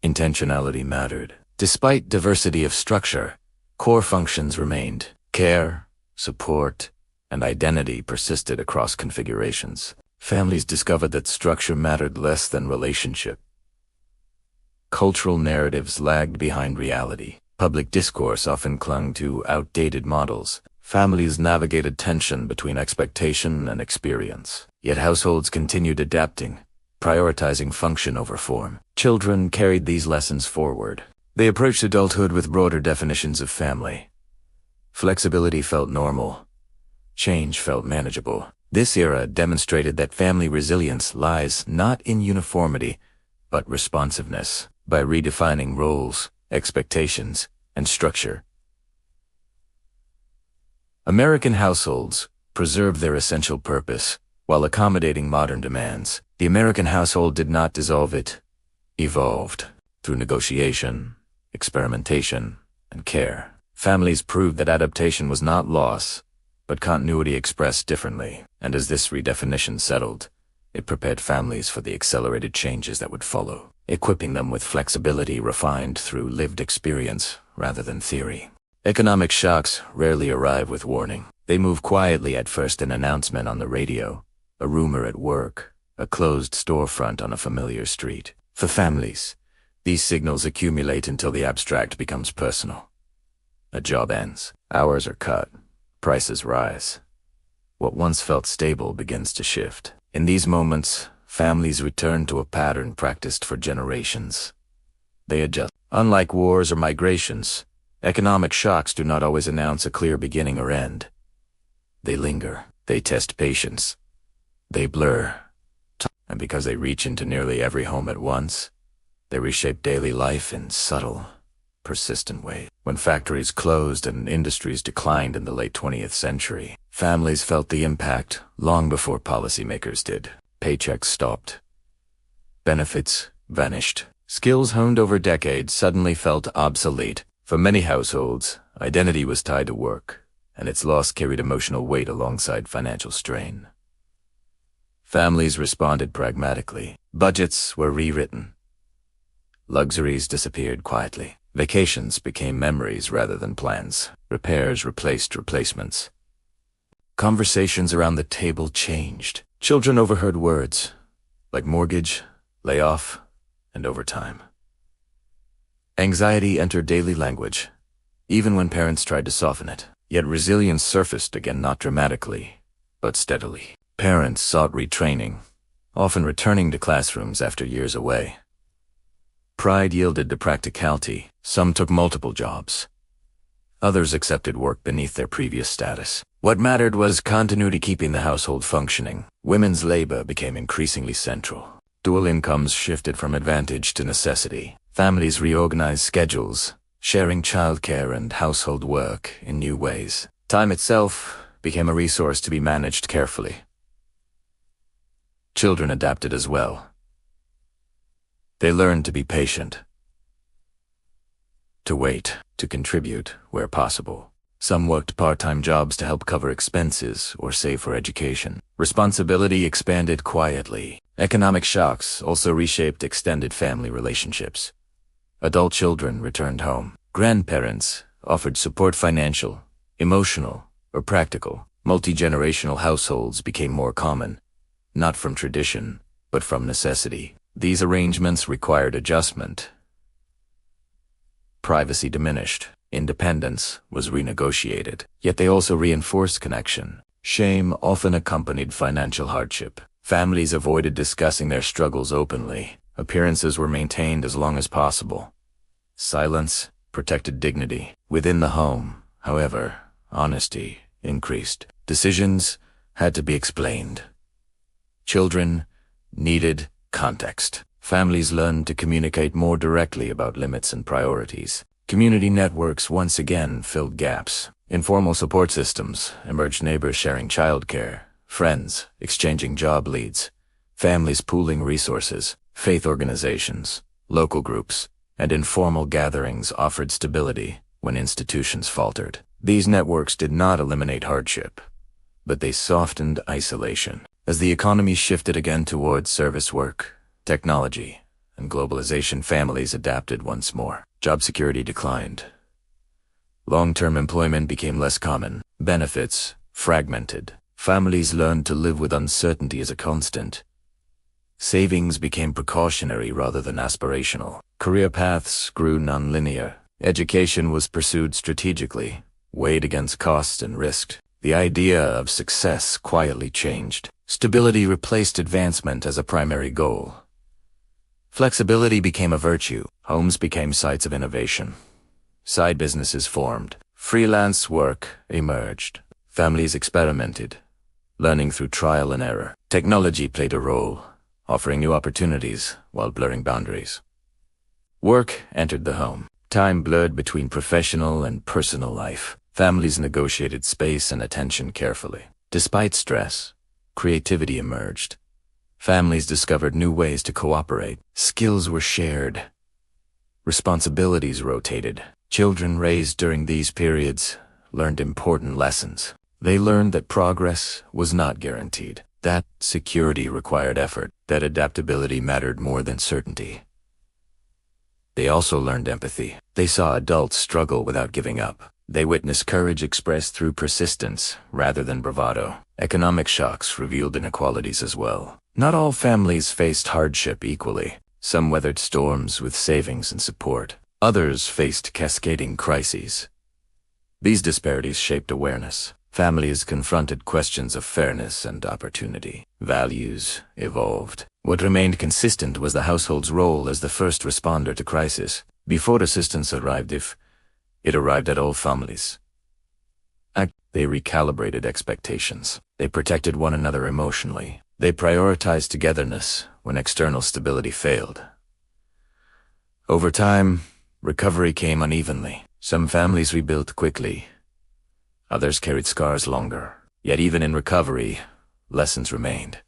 Intentionality mattered. Despite diversity of structure, core functions remained. Care, support, and identity persisted across configurations. Families discovered that structure mattered less than relationship. Cultural narratives lagged behind reality. Public discourse often clung to outdated models. Families navigated tension between expectation and experience. Yet households continued adapting, prioritizing function over form. Children carried these lessons forward. They approached adulthood with broader definitions of family. Flexibility felt normal. Change felt manageable. This era demonstrated that family resilience lies not in uniformity, but responsiveness. By redefining roles, expectations, and structure, American households preserved their essential purpose while accommodating modern demands. The American household did not dissolve, it evolved. Through negotiation, experimentation, and care, families proved that adaptation was not loss, but continuity expressed differently. And as this redefinition settled, it prepared families for the accelerated changes that would follow, equipping them with flexibility refined through lived experience rather than theory. Economic shocks rarely arrive with warning. They move quietly, at first an announcement on the radio, a rumor at work, a closed storefront on a familiar street. For families, these signals accumulate until the abstract becomes personal. A job ends, hours are cut, prices rise. What once felt stable begins to shift. In these moments, families return to a pattern practiced for generations. They adjust. Unlike wars or migrations, economic shocks do not always announce a clear beginning or end. They linger. They test patience. They blur. And because they reach into nearly every home at once, they reshape daily life in subtle, persistent ways. When factories closed and industries declined in the late 20th century, families felt the impact long before policymakers did. Paychecks stopped. Benefits vanished. Skills honed over decades suddenly felt obsolete. For many households, identity was tied to work, and its loss carried emotional weight alongside financial strain. Families responded pragmatically. Budgets were rewritten. Luxuries disappeared quietly. Vacations became memories rather than plans. Repairs replaced replacements. Conversations around the table changed. Children overheard words like mortgage, layoff, and overtime. Anxiety entered daily language, even when parents tried to soften it. Yet resilience surfaced again, not dramatically, but steadily. Parents sought retraining, often returning to classrooms after years away. Pride yielded to practicality. Some took multiple jobs. Others accepted work beneath their previous status. What mattered was continuity, keeping the household functioning. Women's labor became increasingly central. Dual incomes shifted from advantage to necessity. Families reorganized schedules, sharing childcare and household work in new ways. Time itself became a resource to be managed carefully. Children adapted as well. They learned to be patient, to wait, to contribute where possible. Some worked part-time jobs to help cover expenses or save for education. Responsibility expanded quietly. Economic shocks also reshaped extended family relationships. Adult children returned home. Grandparents offered support, financial, emotional, or practical. Multi-generational households became more common, not from tradition, but from necessity. These arrangements required adjustment. Privacy diminished. Independence was renegotiated. Yet they also reinforced connection. Shame often accompanied financial hardship. Families avoided discussing their struggles openly. Appearances were maintained as long as possible. Silence protected dignity. Within the home, however, honesty increased. Decisions had to be explained. Children needed context. Families learned to communicate more directly about limits and priorities. Community networks once again filled gaps. Informal support systems emerged, neighbors sharing childcare, friends exchanging job leads, families pooling resources, faith organizations, local groups, and informal gatherings offered stability when institutions faltered. These networks did not eliminate hardship, but they softened isolation. As the economy shifted again towards service work, technology, and globalization, families adapted once more. Job security declined. Long-term employment became less common. Benefits fragmented. Families learned to live with uncertainty as a constant. Savings became precautionary rather than aspirational. Career paths grew nonlinear. Education was pursued strategically, weighed against cost and risk. The idea of success quietly changed. Stability replaced advancement as a primary goal. Flexibility became a virtue. Homes became sites of innovation. Side businesses formed. Freelance work emerged. Families experimented, learning through trial and error. Technology played a role, offering new opportunities while blurring boundaries. Work entered the home. Time blurred between professional and personal life. Families negotiated space and attention carefully. Despite stress, creativity emerged. Families discovered new ways to cooperate. Skills were shared. Responsibilities rotated. Children raised during these periods learned important lessons. They learned that progress was not guaranteed, that security required effort, that adaptability mattered more than certainty. They also learned empathy. They saw adults struggle without giving up. They witnessed courage expressed through persistence rather than bravado. Economic shocks revealed inequalities as well. Not all families faced hardship equally. Some weathered storms with savings and support. Others faced cascading crises. These disparities shaped awareness. Families confronted questions of fairness and opportunity. Values evolved. What remained consistent was the household's role as the first responder to crisis. Before assistance arrived, if it arrived at all families, they recalibrated expectations. They protected one another emotionally. They prioritized togetherness when external stability failed. Over time, recovery came unevenly. Some families rebuilt quickly. Others carried scars longer. Yet even in recovery, lessons remained.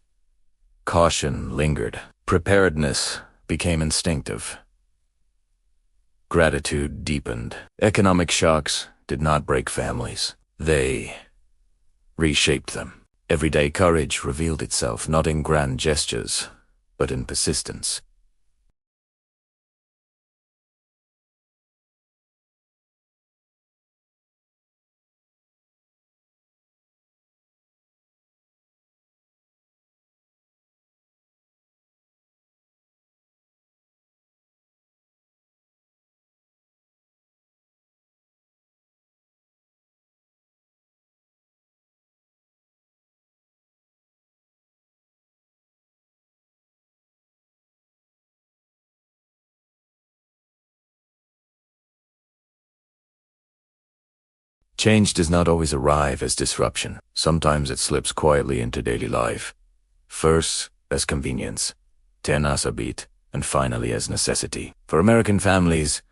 Caution lingered. Preparedness became instinctive. Gratitude deepened. Economic shocks did not break families. They reshaped them. Everyday courage revealed itself not in grand gestures, but in persistence. Change does not always arrive as disruption. Sometimes it slips quietly into daily life. First, as convenience, then as habit, and finally as necessity. For American families,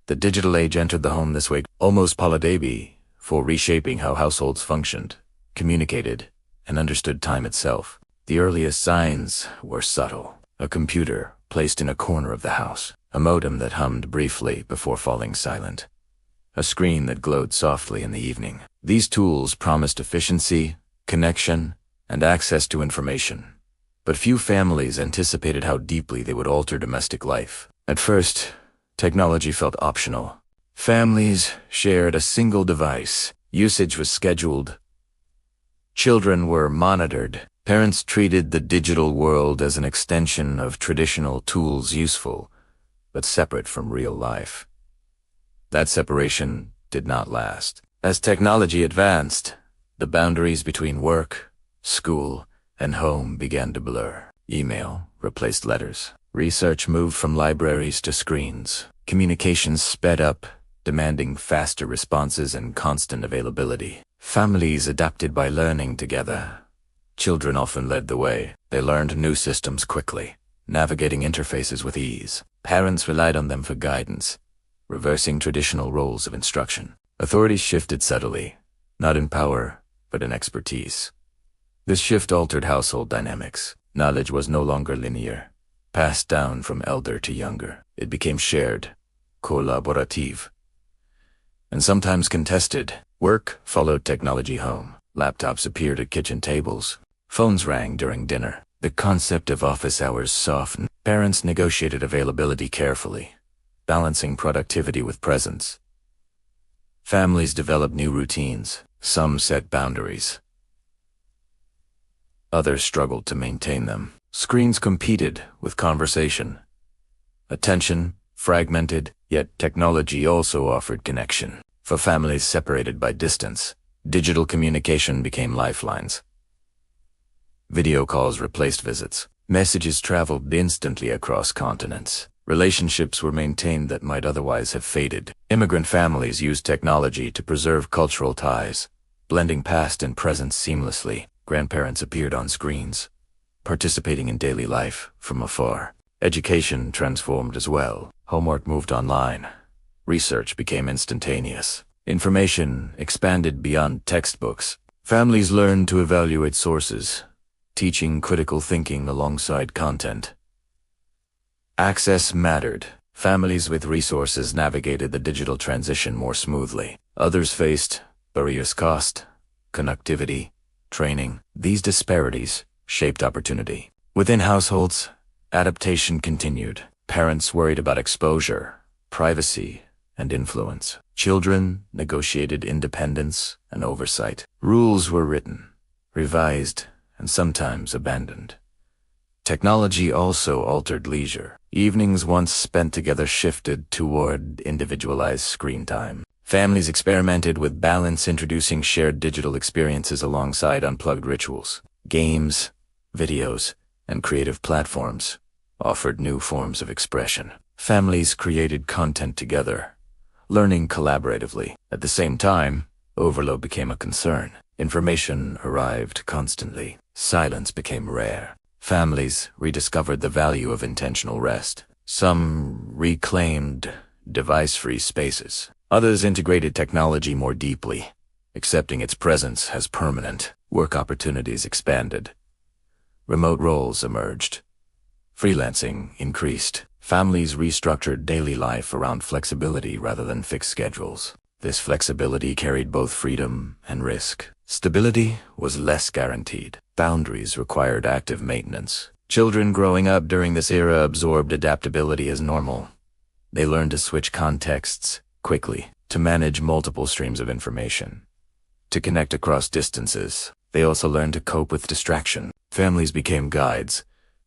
the digital age entered the home this way, almost palladebi, for reshaping how households functioned, communicated, and understood time itself. The earliest signs were subtle. A computer placed in a corner of the house, a modem that hummed briefly before falling silent, a screen that glowed softly in the evening. These tools promised efficiency, connection, and access to information. But few families anticipated how deeply they would alter domestic life. At first, technology felt optional. Families shared a single device. Usage was scheduled. Children were monitored. Parents treated the digital world as an extension of traditional tools, useful, but separate from real life. That separation did not last. As technology advanced, the boundaries between work, school, and home began to blur. Email replaced letters. Research moved from libraries to screens. Communications sped up, demanding faster responses and constant availability. Families adapted by learning together. Children often led the way. They learned new systems quickly, navigating interfaces with ease. Parents relied on them for guidance, reversing traditional roles of instruction. Authorities shifted subtly, not in power, but in expertise. This shift altered household dynamics. Knowledge was no longer linear, passed down from elder to younger. It became shared, collaborative, and sometimes contested. Work followed technology home. Laptops appeared at kitchen tables. Phones rang during dinner. The concept of office hours softened. Parents negotiated availability carefully, balancing productivity with presence. Families developed new routines. Some set boundaries. Others struggled to maintain them. Screens competed with conversation. Attention fragmented, yet technology also offered connection. For families separated by distance, digital communication became lifelines. Video calls replaced visits. Messages traveled instantly across continents. Relationships were maintained that might otherwise have faded. Immigrant families used technology to preserve cultural ties, blending past and present seamlessly. Grandparents appeared on screens, participating in daily life from afar. Education transformed as well. Homework moved online. Research became instantaneous. Information expanded beyond textbooks. Families learned to evaluate sources, teaching critical thinking alongside content. Access mattered. Families with resources navigated the digital transition more smoothly. Others faced barriers: cost, connectivity, training. These disparities shaped opportunity. Within households, adaptation continued. Parents worried about exposure, privacy, and influence. Children negotiated independence and oversight. Rules were written, revised, and sometimes abandoned. Technology also altered leisure. Evenings once spent together shifted toward individualized screen time. Families experimented with balance, introducing shared digital experiences alongside unplugged rituals. Games, videos, and creative platforms offered new forms of expression. Families created content together, learning collaboratively. At the same time, overload became a concern. Information arrived constantly. Silence became rare. Families rediscovered the value of intentional rest. Some reclaimed device-free spaces. Others integrated technology more deeply, accepting its presence as permanent. Work opportunities expanded. Remote roles emerged. Freelancing increased. Families restructured daily life around flexibility rather than fixed schedules. This flexibility carried both freedom and risk. Stability was less guaranteed. Boundaries required active maintenance. Children growing up during this era absorbed adaptability as normal. They learned to switch contexts quickly, to manage multiple streams of information, to connect across distances. They also learned to cope with distraction. Families became guides,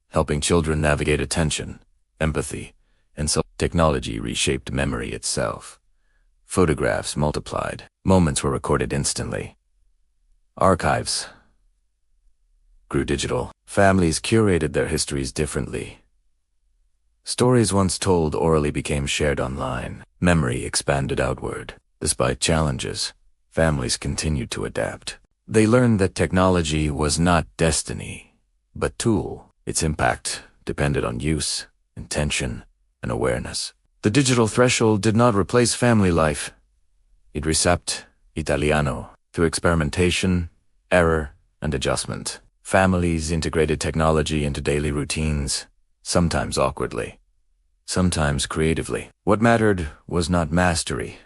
helping children navigate attention, empathy, and technology reshaped memory itself. Photographs multiplied. Moments were recorded instantly. Archives grew digital. Families curated their histories differently. Stories once told orally became shared online. Memory expanded outward. Despite challenges, families continued to adapt. They learned that technology was not destiny, but tool. Its impact depended on use, intention, and awareness. The digital threshold did not replace family life. It reshaped Italiano through experimentation, error, and adjustment. Families integrated technology into daily routines, sometimes awkwardly, sometimes creatively. What mattered was not mastery,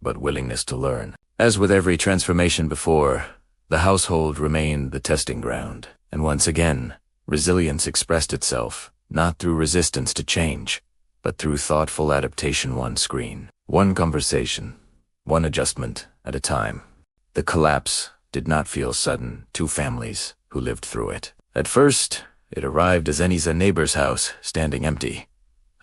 but willingness to learn. As with every transformation before, the household remained the testing ground. And once again, resilience expressed itself, not through resistance to change, but through thoughtful adaptation, one screen, one conversation, one adjustment at a time. The collapse did not feel sudden to families who lived through it. At first, it arrived as a neighbor's house standing empty,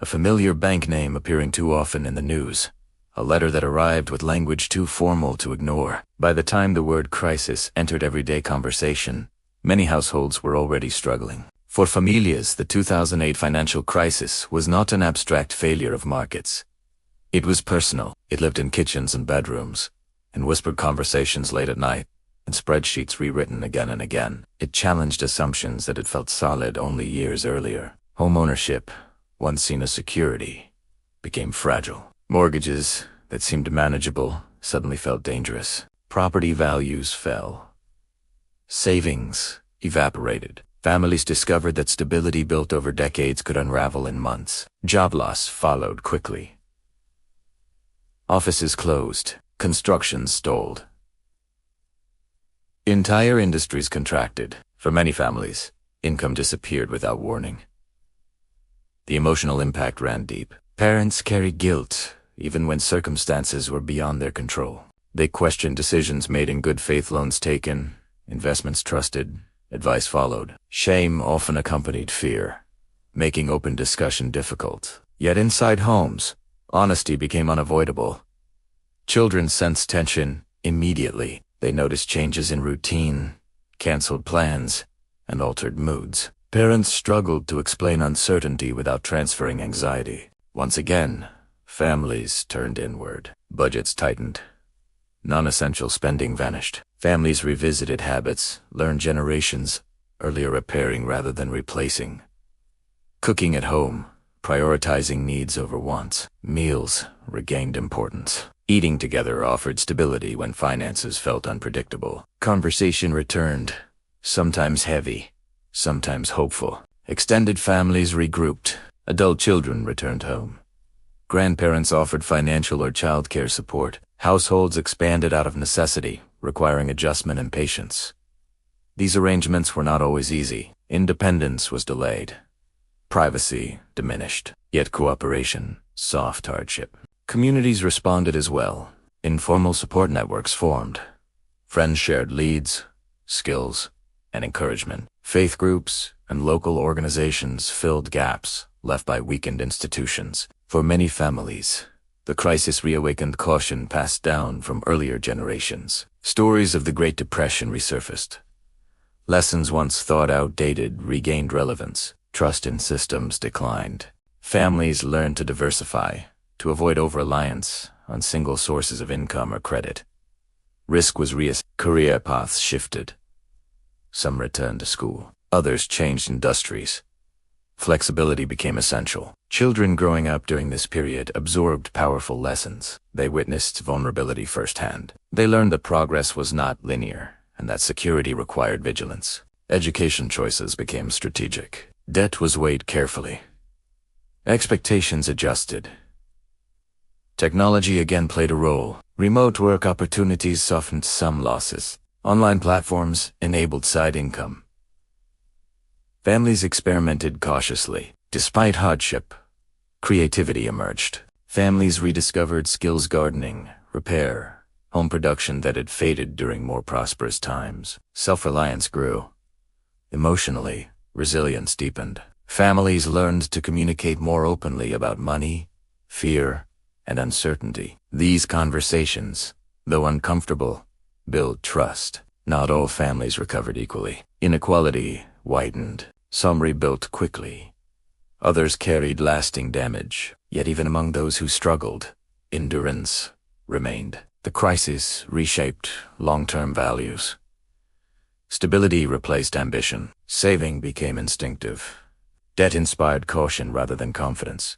a familiar bank name appearing too often in the news, a letter that arrived with language too formal to ignore. By the time the word crisis entered everyday conversation, many households were already struggling. For familias, the 2008 financial crisis was not an abstract failure of markets. It was personal. It lived in kitchens and bedrooms, in whispered conversations late at night, and spreadsheets rewritten again and again. It challenged assumptions that had felt solid only years earlier. Home ownership, once seen as security, became fragile. Mortgages that seemed manageable suddenly felt dangerous. Property values fell. Savings evaporated. Families discovered that stability built over decades could unravel in months. Job loss followed quickly. Offices closed. Construction stalled. Entire industries contracted. For many families, income disappeared without warning. The emotional impact ran deep. Parents carried guilt, even when circumstances were beyond their control. They questioned decisions made in good faith, loans taken, investments trusted, advice followed. Shame often accompanied fear, making open discussion difficult. Yet inside homes, honesty became unavoidable. Children sensed tension immediately. They noticed changes in routine, canceled plans, and altered moods. Parents struggled to explain uncertainty without transferring anxiety. Once again, families turned inward. Budgets tightened. Non-essential spending vanished. Families revisited habits, learned generations earlier repairing rather than replacing. Cooking at home, prioritizing needs over wants. Meals regained importance. Eating together offered stability when finances felt unpredictable. Conversation returned, sometimes heavy, sometimes hopeful. Extended families regrouped. Adult children returned home. Grandparents offered financial or childcare support. Households expanded out of necessity, requiring adjustment and patience. These arrangements were not always easy. Independence was delayed. Privacy diminished. Yet cooperation, soft hardship. Communities responded as well. Informal support networks formed. Friends shared leads, skills, and encouragement. Faith groups and local organizations filled gaps left by weakened institutions. For many families, the crisis reawakened caution passed down from earlier generations. Stories of the Great Depression resurfaced. Lessons once thought outdated regained relevance. Trust in systems declined. Families learned to diversify, to avoid over-reliance on single sources of income or credit. Risk was career paths shifted. Some returned to school. Others changed industries. Flexibility became essential. Children growing up during this period absorbed powerful lessons. They witnessed vulnerability firsthand. They learned that progress was not linear, and that security required vigilance. Education choices became strategic. Debt was weighed carefully. Expectations adjusted. Technology again played a role. Remote work opportunities softened some losses. Online platforms enabled side income. Families experimented cautiously. Despite hardship, creativity emerged. Families rediscovered skills: gardening, repair, home production that had faded during more prosperous times. Self-reliance grew. Emotionally, resilience deepened. Families learned to communicate more openly about money, fear, and uncertainty. These conversations, though uncomfortable, built trust. Not all families recovered equally. Inequality widened. Some rebuilt quickly. Others carried lasting damage. Yet even among those who struggled, endurance remained. The crisis reshaped long-term values. Stability replaced ambition. Saving became instinctive. Debt inspired caution rather than confidence.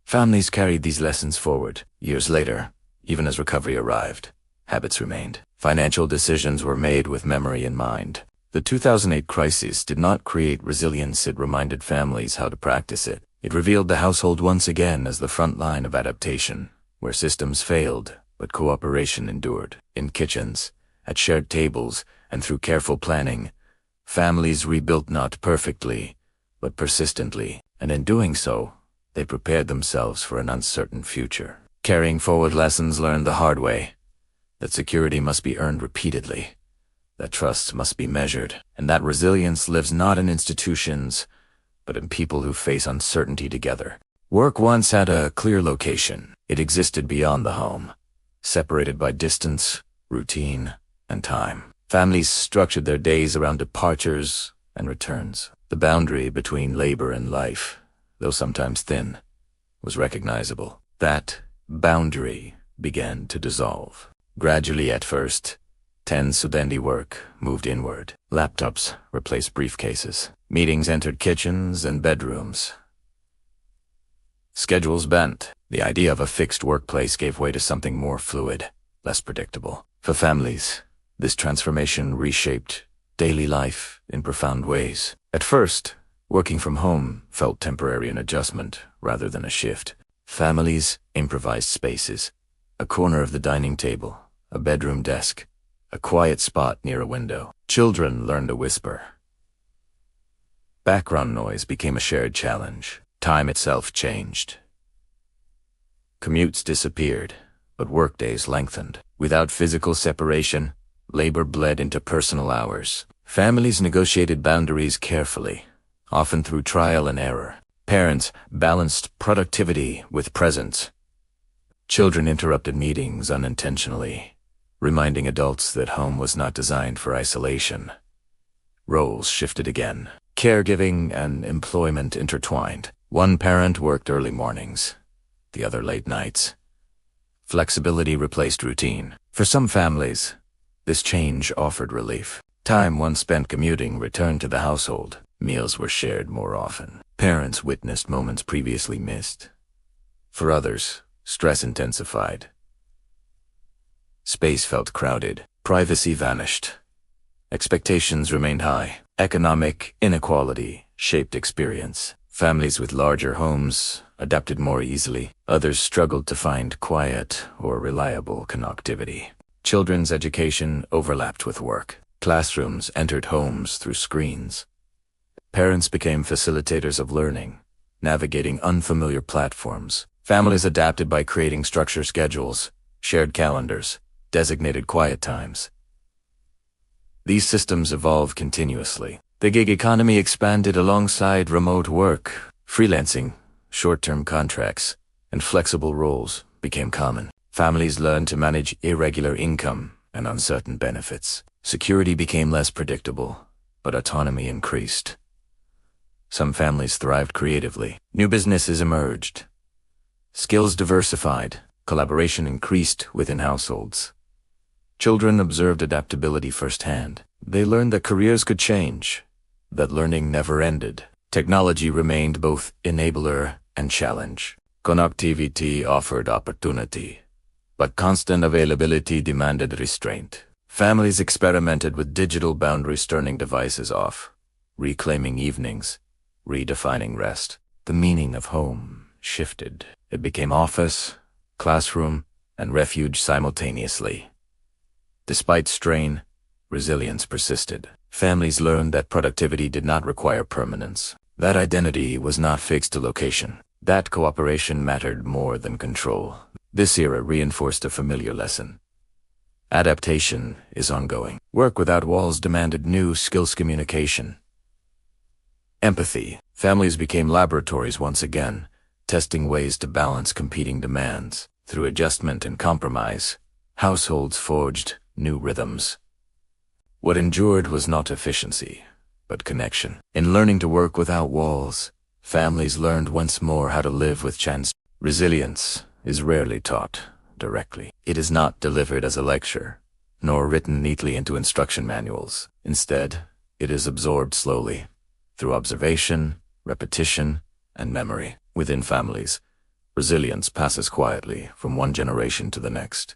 Families carried these lessons forward. Years later, even as recovery arrived, habits remained. Financial decisions were made with memory in mind. The 2008 crisis did not create resilience, it reminded families how to practice it. It revealed the household once again as the front line of adaptation. Where systems failed, but cooperation endured. In kitchens, at shared tables, and through careful planning, families rebuilt not perfectly, but persistently, and in doing so, they prepared themselves for an uncertain future, carrying forward lessons learned the hard way, that security must be earned repeatedly, that trust must be measured, and that resilience lives not in institutions, but in people who face uncertainty together. Work once had a clear location. It existed beyond the home, separated by distance, routine, and time. Families structured their days around departures and returns. The boundary between labor and life, though sometimes thin, was recognizable. That boundary began to dissolve. Gradually at first, tense-studenti work moved inward. Laptops replaced briefcases. Meetings entered kitchens and bedrooms. Schedules bent. The idea of a fixed workplace gave way to something more fluid, less predictable. For families, this transformation reshaped daily life in profound ways. At first, working from home felt temporary, an adjustment rather than a shift. Families improvised spaces, a corner of the dining table, a bedroom desk, a quiet spot near a window. Children learned to whisper. Background noise became a shared challenge. Time itself changed. Commutes disappeared, but workdays lengthened. Without physical separation, labor bled into personal hours. Families negotiated boundaries carefully, often through trial and error. Parents balanced productivity with presence. Children interrupted meetings unintentionally, reminding adults that home was not designed for isolation. Roles shifted again. Caregiving and employment intertwined. One parent worked early mornings, the other late nights. Flexibility replaced routine. For some families, this change offered relief. Time once spent commuting returned to the household. Meals were shared more often. Parents witnessed moments previously missed. For others, stress intensified. Space felt crowded. Privacy vanished. Expectations remained high. Economic inequality shaped experience. Families with larger homes adapted more easily. Others struggled to find quiet or reliable connectivity. Children's education overlapped with work. Classrooms entered homes through screens. Parents became facilitators of learning, navigating unfamiliar platforms. Families adapted by creating structured schedules, shared calendars, designated quiet times. These systems evolved continuously. The gig economy expanded alongside remote work. Freelancing, short-term contracts, and flexible roles became common. Families learned to manage irregular income and uncertain benefits. Security became less predictable, but autonomy increased. Some families thrived creatively. New businesses emerged. Skills diversified. Collaboration increased within households. Children observed adaptability firsthand. They learned that careers could change, that learning never ended. Technology remained both enabler and challenge. Connectivity offered opportunity, but constant availability demanded restraint. Families experimented with digital boundaries, turning devices off, reclaiming evenings, redefining rest. The meaning of home shifted. It became office, classroom, and refuge simultaneously. Despite strain, resilience persisted. Families learned that productivity did not require permanence. That identity was not fixed to location. That cooperation mattered more than control. This era reinforced a familiar lesson. Adaptation is ongoing. Work without walls demanded new skills: communication, empathy. Families became laboratories once again, testing ways to balance competing demands. Through adjustment and compromise, households forged new rhythms. What endured was not efficiency, but connection. In learning to work without walls, families learned once more how to live with chance. Resilience is rarely taught directly. It is not delivered as a lecture, nor written neatly into instruction manuals. Instead, it is absorbed slowly, through observation, repetition, and memory. Within families, resilience passes quietly from one generation to the next,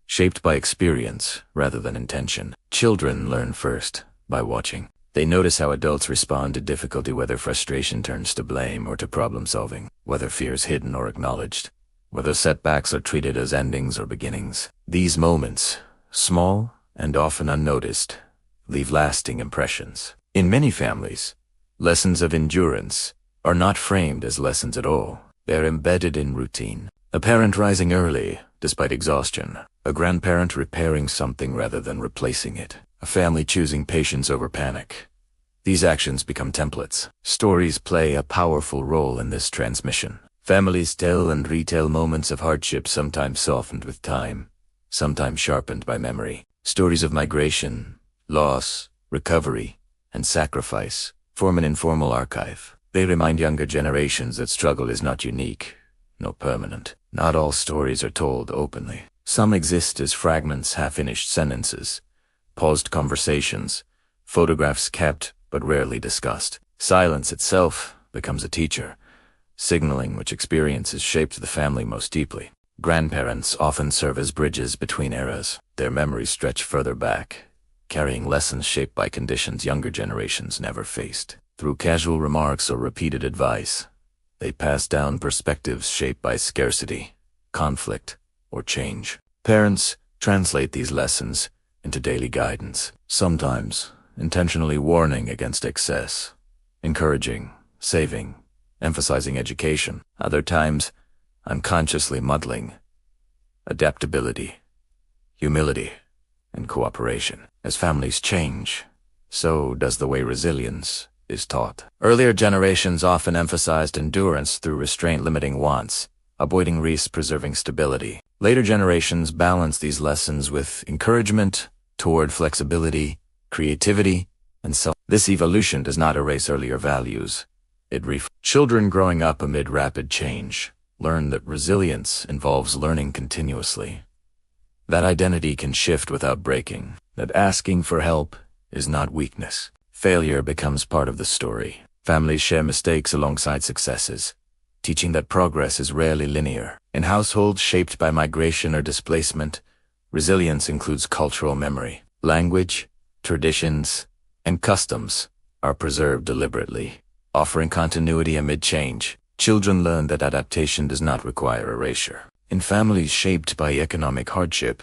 shaped by experience rather than intention. Children learn first by watching. They notice how adults respond to difficulty, whether frustration turns to blame or to problem solving, whether fear is hidden or acknowledged. whether setbacks are treated as endings or beginnings. These moments, small and often unnoticed, leave lasting impressions. In many families, lessons of endurance are not framed as lessons at all. They're embedded in routine. A parent rising early, despite exhaustion. A grandparent repairing something rather than replacing it. A family choosing patience over panic. These actions become templates. Stories play a powerful role in this transmission. Families tell and retell moments of hardship, sometimes softened with time, sometimes sharpened by memory. Stories of migration, loss, recovery, and sacrifice form an informal archive. They remind younger generations that struggle is not unique, nor permanent. Not all stories are told openly. Some exist as fragments, half-finished sentences, paused conversations, photographs kept but rarely discussed. Silence itself becomes a teacher, signaling which experiences shaped the family most deeply. Grandparents often serve as bridges between eras. Their memories stretch further back, carrying lessons shaped by conditions younger generations never faced. Through casual remarks or repeated advice, they pass down perspectives shaped by scarcity, conflict, or change. Parents translate these lessons into daily guidance, sometimes intentionally warning against excess, encouraging, saving, emphasizing education. Other times, unconsciously muddling adaptability, humility, and cooperation. As families change, so does the way resilience is taught. Earlier generations often emphasized endurance through restraint, limiting wants, avoiding risks, preserving stability. Later generations balance these lessons with encouragement toward flexibility, creativity, and self. This evolution does not erase earlier values. Children growing up amid rapid change learn that resilience involves learning continuously. That identity can shift without breaking. That asking for help is not weakness. Failure becomes part of the story. Families share mistakes alongside successes, teaching that progress is rarely linear. In households shaped by migration or displacement, resilience includes cultural memory. Language, traditions, and customs are preserved deliberately, offering continuity amid change. Children learn that adaptation does not require erasure. In families shaped by economic hardship,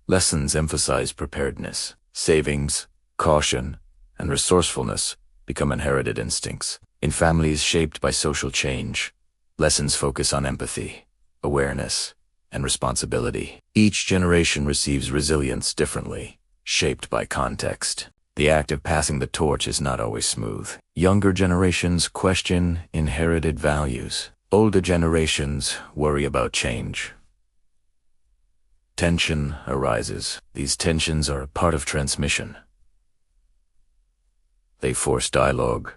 lessons emphasize preparedness. Savings, caution, and resourcefulness become inherited instincts. In families shaped by social change, lessons focus on empathy, awareness, and responsibility. Each generation receives resilience differently, shaped by context. The act of passing the torch is not always smooth. Younger generations question inherited values. Older generations worry about change. Tension arises. These tensions are a part of transmission. They force dialogue.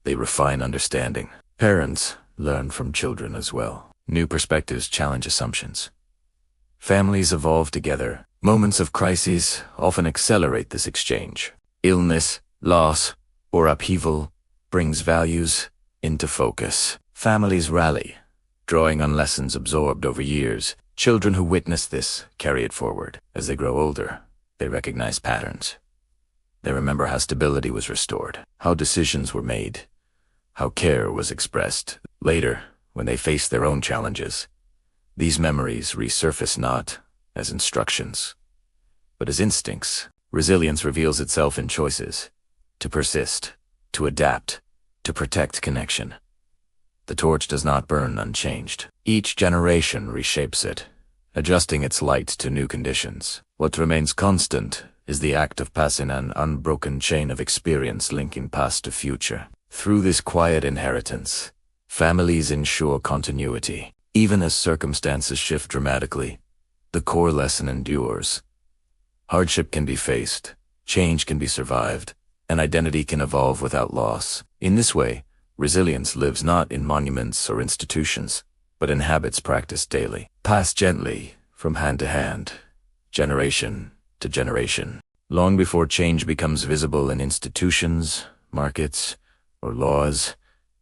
They refine understanding. Parents learn from children as well. New perspectives challenge assumptions. Families evolve together. Moments of crises often accelerate this exchange. Illness, loss, or upheaval brings values into focus. Families rally, drawing on lessons absorbed over years. Children who witness this carry it forward. As they grow older, they recognize patterns. They remember how stability was restored, how decisions were made, how care was expressed. Later, when they face their own challenges, these memories resurface not as instructions, but as instincts. Resilience reveals itself in choices: to persist, to adapt, to protect connection. The torch does not burn unchanged. Each generation reshapes it, adjusting its light to new conditions. What remains constant is the act of passing an unbroken chain of experience linking past to future. Through this quiet inheritance, families ensure continuity. Even as circumstances shift dramatically, the core lesson endures. Hardship can be faced, change can be survived, and identity can evolve without loss. In this way, resilience lives not in monuments or institutions, but in habits practiced daily, passed gently from hand to hand, generation to generation. Long before change becomes visible in institutions, markets, or laws,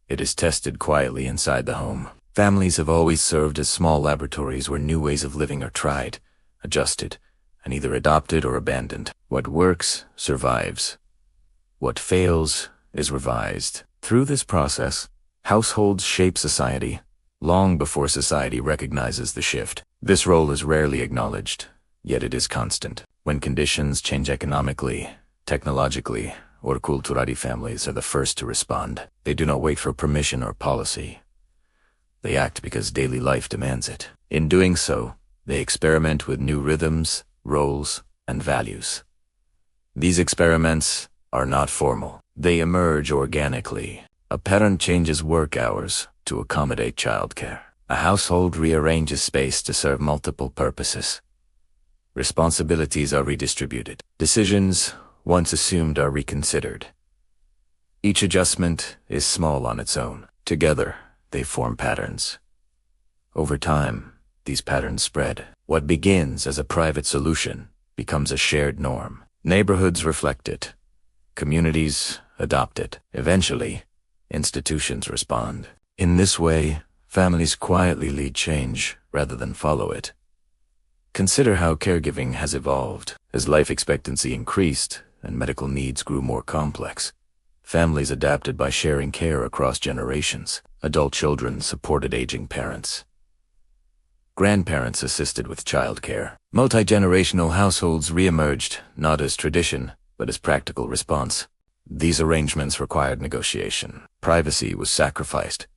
it is tested quietly inside the home. Families have always served as small laboratories where new ways of living are tried, adjusted, and either adopted or abandoned. What works survives. What fails is revised. Through this process, households shape society, long before society recognizes the shift. This role is rarely acknowledged, yet it is constant. When conditions change economically, technologically, or culturally, families are the first to respond. They do not wait for permission or policy. They act because daily life demands it. In doing so, they experiment with new rhythms, roles, and values. These experiments are not formal. They emerge organically. A parent changes work hours to accommodate childcare. A household rearranges space to serve multiple purposes. Responsibilities are redistributed. Decisions, once assumed, are reconsidered. Each adjustment is small on its own. Together, they form patterns. Over time, these patterns spread. What begins as a private solution becomes a shared norm. Neighborhoods reflect it. Communities adopt it. Eventually, institutions respond. In this way, families quietly lead change rather than follow it. Consider how caregiving has evolved. As life expectancy increased and medical needs grew more complex, families adapted by sharing care across generations. Adult children supported aging parents. Grandparents assisted with childcare. Multi-generational households re-emerged, not as tradition, but as practical response. These arrangements required negotiation. Privacy was sacrificed.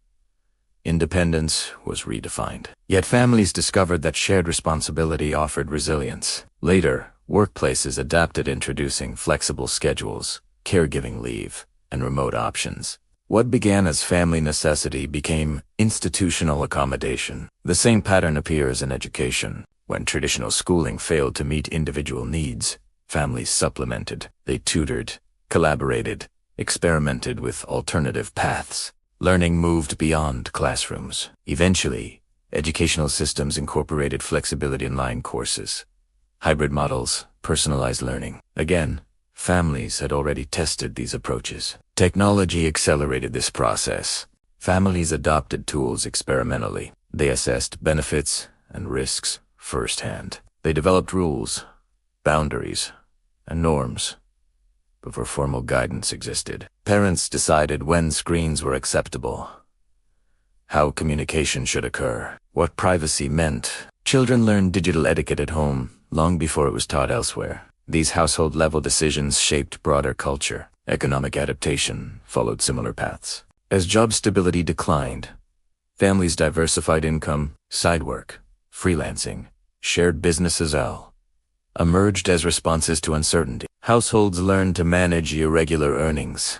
Independence was redefined. Yet families discovered that shared responsibility offered resilience. Later, workplaces adapted, introducing flexible schedules, caregiving leave, and remote options. What began as family necessity became institutional accommodation. The same pattern appears in education. When traditional schooling failed to meet individual needs, families supplemented. They tutored, collaborated, experimented with alternative paths. Learning moved beyond classrooms. Eventually, educational systems incorporated flexibility in online courses, hybrid models, personalized learning. Again, families had already tested these approaches. Technology accelerated this process. Families adopted tools experimentally. They assessed benefits and risks firsthand. They developed rules, boundaries, and norms before formal guidance existed. Parents decided when screens were acceptable, how communication should occur, what privacy meant. Children learned digital etiquette at home long before it was taught elsewhere. These household-level decisions shaped broader culture. Economic adaptation followed similar paths. As job stability declined, families diversified income, side work, freelancing, shared businesses all emerged as responses to uncertainty. Households learned to manage irregular earnings,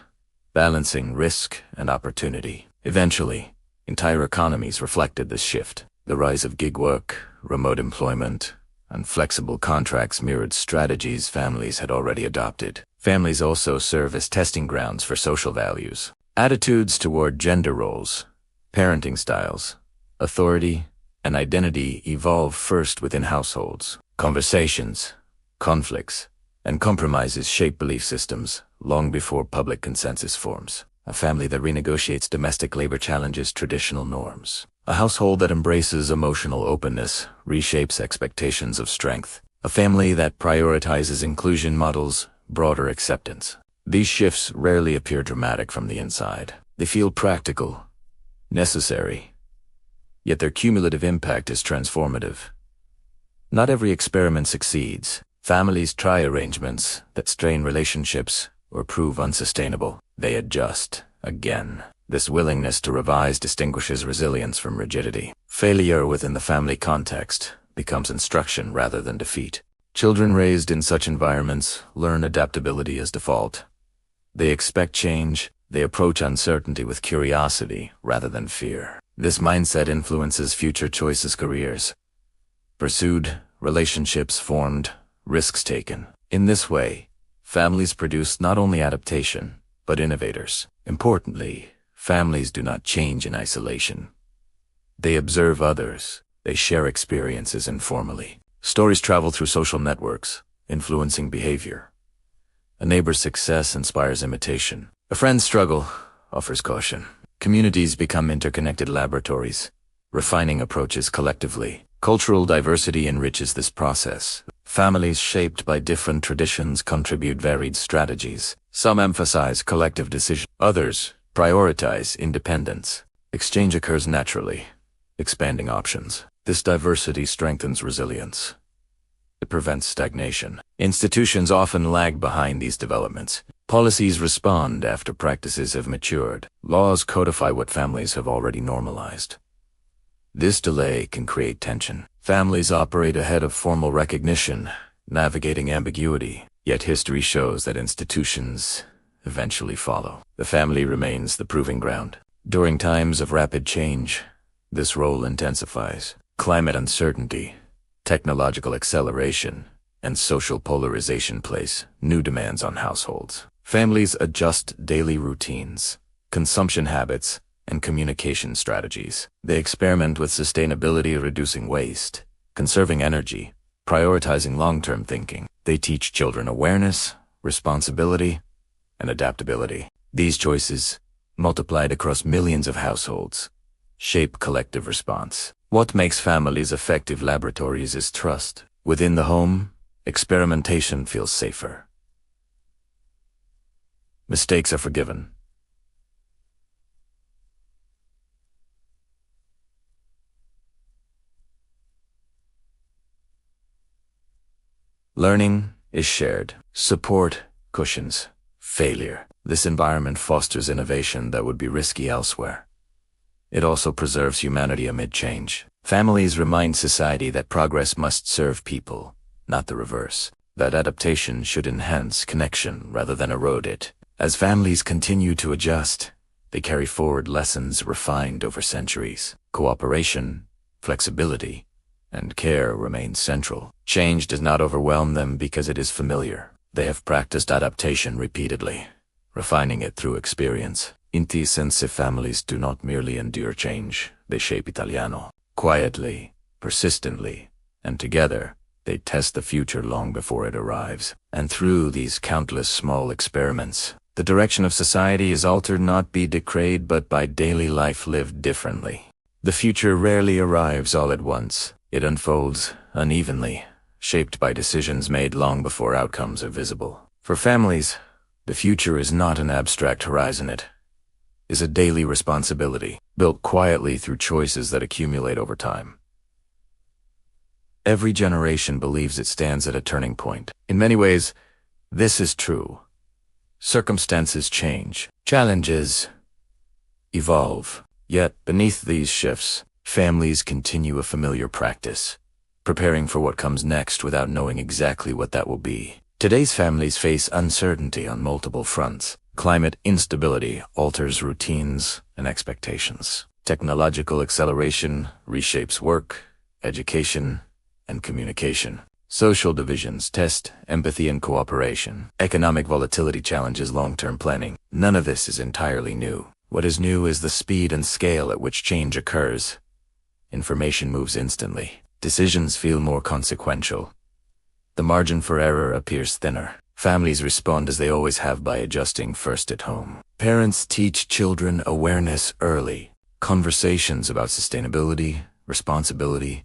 balancing risk and opportunity. Eventually, entire economies reflected this shift. The rise of gig work, remote employment, and flexible contracts mirrored strategies families had already adopted. Families also serve as testing grounds for social values. Attitudes toward gender roles, parenting styles, authority, and identity evolve first within households. Conversations, conflicts, and compromises shape belief systems long before public consensus forms. A family that renegotiates domestic labor challenges traditional norms. A household that embraces emotional openness reshapes expectations of strength. A family that prioritizes inclusion models broader acceptance. These shifts rarely appear dramatic from the inside. They feel practical, necessary, yet their cumulative impact is transformative. Not every experiment succeeds. Families try arrangements that strain relationships or prove unsustainable. They adjust again. This willingness to revise distinguishes resilience from rigidity. Failure within the family context becomes instruction rather than defeat. Children raised in such environments learn adaptability as default. They expect change. They approach uncertainty with curiosity rather than fear. This mindset influences future choices, careers pursued, relationships formed, risks taken. In this way, families produce not only adaptation, but innovators. Importantly, families do not change in isolation. They observe others. They share experiences informally. Stories travel through social networks, influencing behavior. A neighbor's success inspires imitation. A friend's struggle offers caution. Communities become interconnected laboratories, refining approaches collectively. Cultural diversity enriches this process. Families shaped by different traditions contribute varied strategies. Some emphasize collective decision. Others prioritize independence. Exchange occurs naturally, expanding options. This diversity strengthens resilience. It prevents stagnation. Institutions often lag behind these developments. Policies respond after practices have matured. Laws codify what families have already normalized. This delay can create tension. Families operate ahead of formal recognition, navigating ambiguity. Yet history shows that institutions eventually follow. The family remains the proving ground. During times of rapid change, this role intensifies. Climate uncertainty, technological acceleration, and social polarization place new demands on households. Families adjust daily routines, consumption habits, and communication strategies. They experiment with sustainability, reducing waste, conserving energy, prioritizing long-term thinking. They teach children awareness, responsibility, and adaptability. These choices, multiplied across millions of households, shape collective response. What makes families effective laboratories is trust. Within the home, experimentation feels safer. Mistakes are forgiven. Learning is shared. Support cushions failure. This environment fosters innovation that would be risky elsewhere. It also preserves humanity amid change. Families remind society that progress must serve people, not the reverse. That adaptation should enhance connection rather than erode it. As families continue to adjust, they carry forward lessons refined over centuries. Cooperation, flexibility, and care remain central. Change does not overwhelm them because it is familiar. They have practiced adaptation repeatedly, refining it through experience. Inti sense families do not merely endure change, they shape Italiano. Quietly, persistently, and together, they test the future long before it arrives. And through these countless small experiments, the direction of society is altered not by decree but by daily life lived differently. The future rarely arrives all at once. It unfolds unevenly, shaped by decisions made long before outcomes are visible. For families, the future is not an abstract horizon. It is a daily responsibility, built quietly through choices that accumulate over time. Every generation believes it stands at a turning point. In many ways, this is true. Circumstances change, challenges evolve. Yet, beneath these shifts, families continue a familiar practice, preparing for what comes next without knowing exactly what that will be. Today's families face uncertainty on multiple fronts. Climate instability alters routines and expectations. Technological acceleration reshapes work, education, and communication. Social divisions test empathy and cooperation. Economic volatility challenges long-term planning. None of this is entirely new. What is new is the speed and scale at which change occurs. Information moves instantly. Decisions feel more consequential. The margin for error appears thinner. Families respond as they always have by adjusting first at home. Parents teach children awareness early. Conversations about sustainability, responsibility,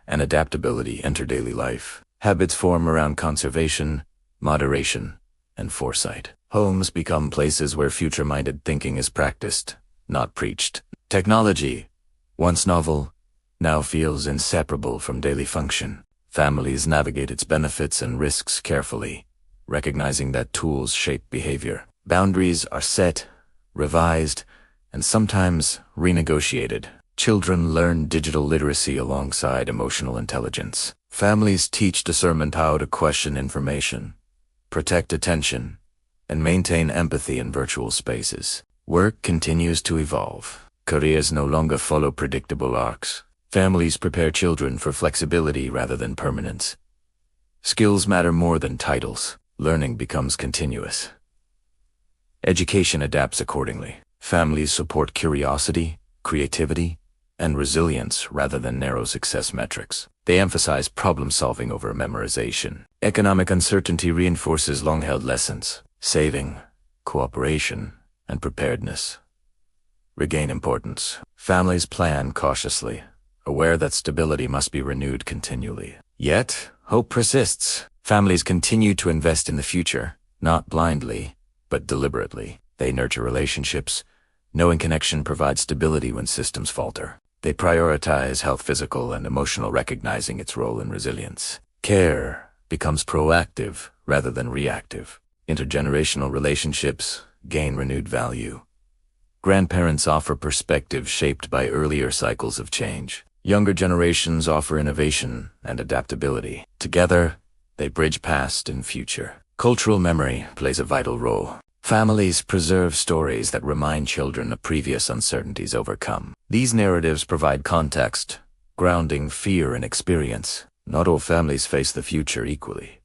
and adaptability enter daily life. Habits form around conservation, moderation, and foresight. Homes become places where future-minded thinking is practiced, not preached. Technology, once novel, now feels inseparable from daily function. Families navigate its benefits and risks carefully, recognizing that tools shape behavior. Boundaries are set, revised, and sometimes renegotiated. Children learn digital literacy alongside emotional intelligence. Families teach discernment, how to question information, protect attention, and maintain empathy in virtual spaces. Work continues to evolve. Careers no longer follow predictable arcs. Families prepare children for flexibility rather than permanence. Skills matter more than titles. Learning becomes continuous. Education adapts accordingly. Families support curiosity, creativity, and resilience rather than narrow success metrics. They emphasize problem-solving over memorization. Economic uncertainty reinforces long-held lessons. Saving, cooperation, and preparedness regain importance. Families plan cautiously, aware that stability must be renewed continually. Yet, hope persists. Families continue to invest in the future, not blindly, but deliberately. They nurture relationships, knowing connection provides stability when systems falter. They prioritize health, physical, and emotional, recognizing its role in resilience. Care becomes proactive rather than reactive. Intergenerational relationships gain renewed value. Grandparents offer perspective shaped by earlier cycles of change. Younger generations offer innovation and adaptability. Together, they bridge past and future. Cultural memory plays a vital role. Families preserve stories that remind children of previous uncertainties overcome. These narratives provide context, grounding fear and experience. Not all families face the future equally.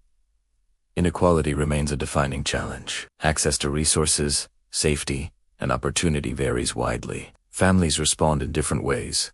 Inequality remains a defining challenge. Access to resources, safety, and opportunity varies widely. Families respond in different ways,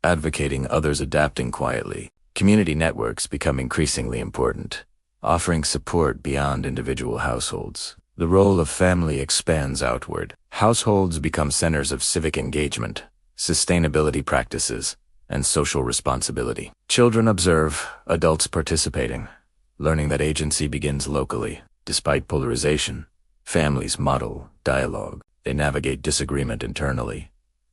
advocating, others adapting quietly. Community networks become increasingly important, offering support beyond individual households. The role of family expands outward. Households become centers of civic engagement, sustainability practices, and social responsibility. Children observe adults participating, learning that agency begins locally. Despite polarization, families model dialogue. They navigate disagreement internally,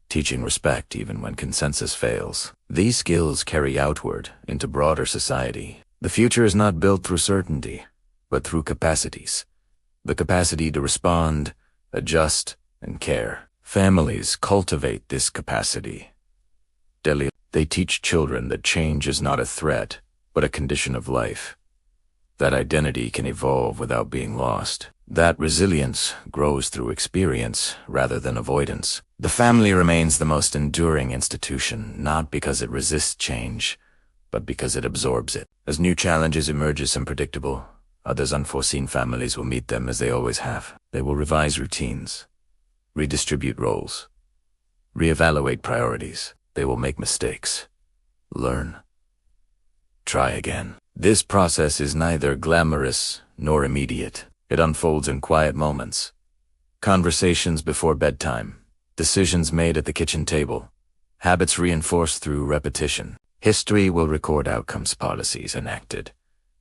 teaching respect even when consensus fails. These skills carry outward into broader society. The future is not built through certainty, but through capacities. The capacity to respond, adjust, and care. Families cultivate this capacity. They teach children that change is not a threat, but a condition of life. That identity can evolve without being lost. That resilience grows through experience rather than avoidance. The family remains the most enduring institution, not because it resists change, but because it absorbs it. As new challenges emerge as unpredictable, others unforeseen, families will meet them as they always have. They will revise routines, redistribute roles, reevaluate priorities. They will make mistakes, learn, try again. This process is neither glamorous nor immediate. It unfolds in quiet moments. Conversations before bedtime, decisions made at the kitchen table, habits reinforced through repetition. History will record outcomes, policies enacted,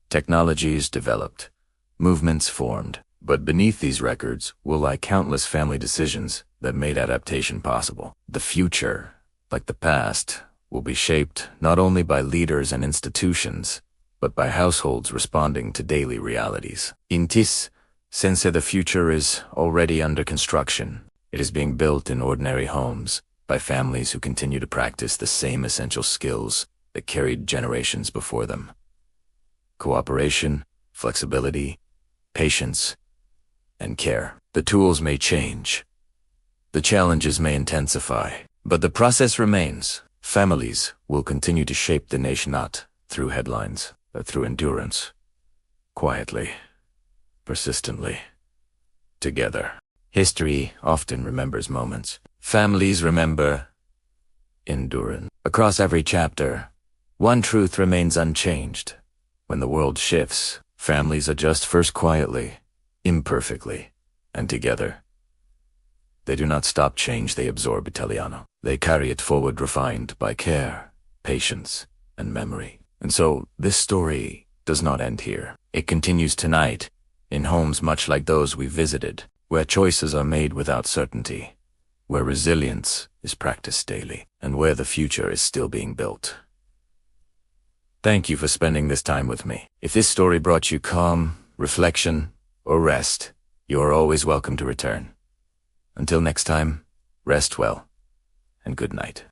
technologies developed, movements formed. But beneath these records will lie countless family decisions that made adaptation possible. The future, like the past, will be shaped not only by leaders and institutions, but by households responding to daily realities. In this sense, the future is already under construction. It is being built in ordinary homes by families who continue to practice the same essential skills that carried generations before them. Cooperation, flexibility, patience, and care. The tools may change. The challenges may intensify, but the process remains. Families will continue to shape the nation not through headlines, but through endurance. Quietly, persistently, together. History often remembers moments. Families remember endurance. Across every chapter, one truth remains unchanged. When the world shifts, families adjust first quietly, imperfectly, and together. They do not stop change, they absorb Italiano. They carry it forward refined by care, patience, and memory. And so, this story does not end here. It continues tonight, in homes much like those we visited, where choices are made without certainty, where resilience is practiced daily, and where the future is still being built. Thank you for spending this time with me. If this story brought you calm, reflection, or rest, you are always welcome to return. Until next time, rest well, and good night.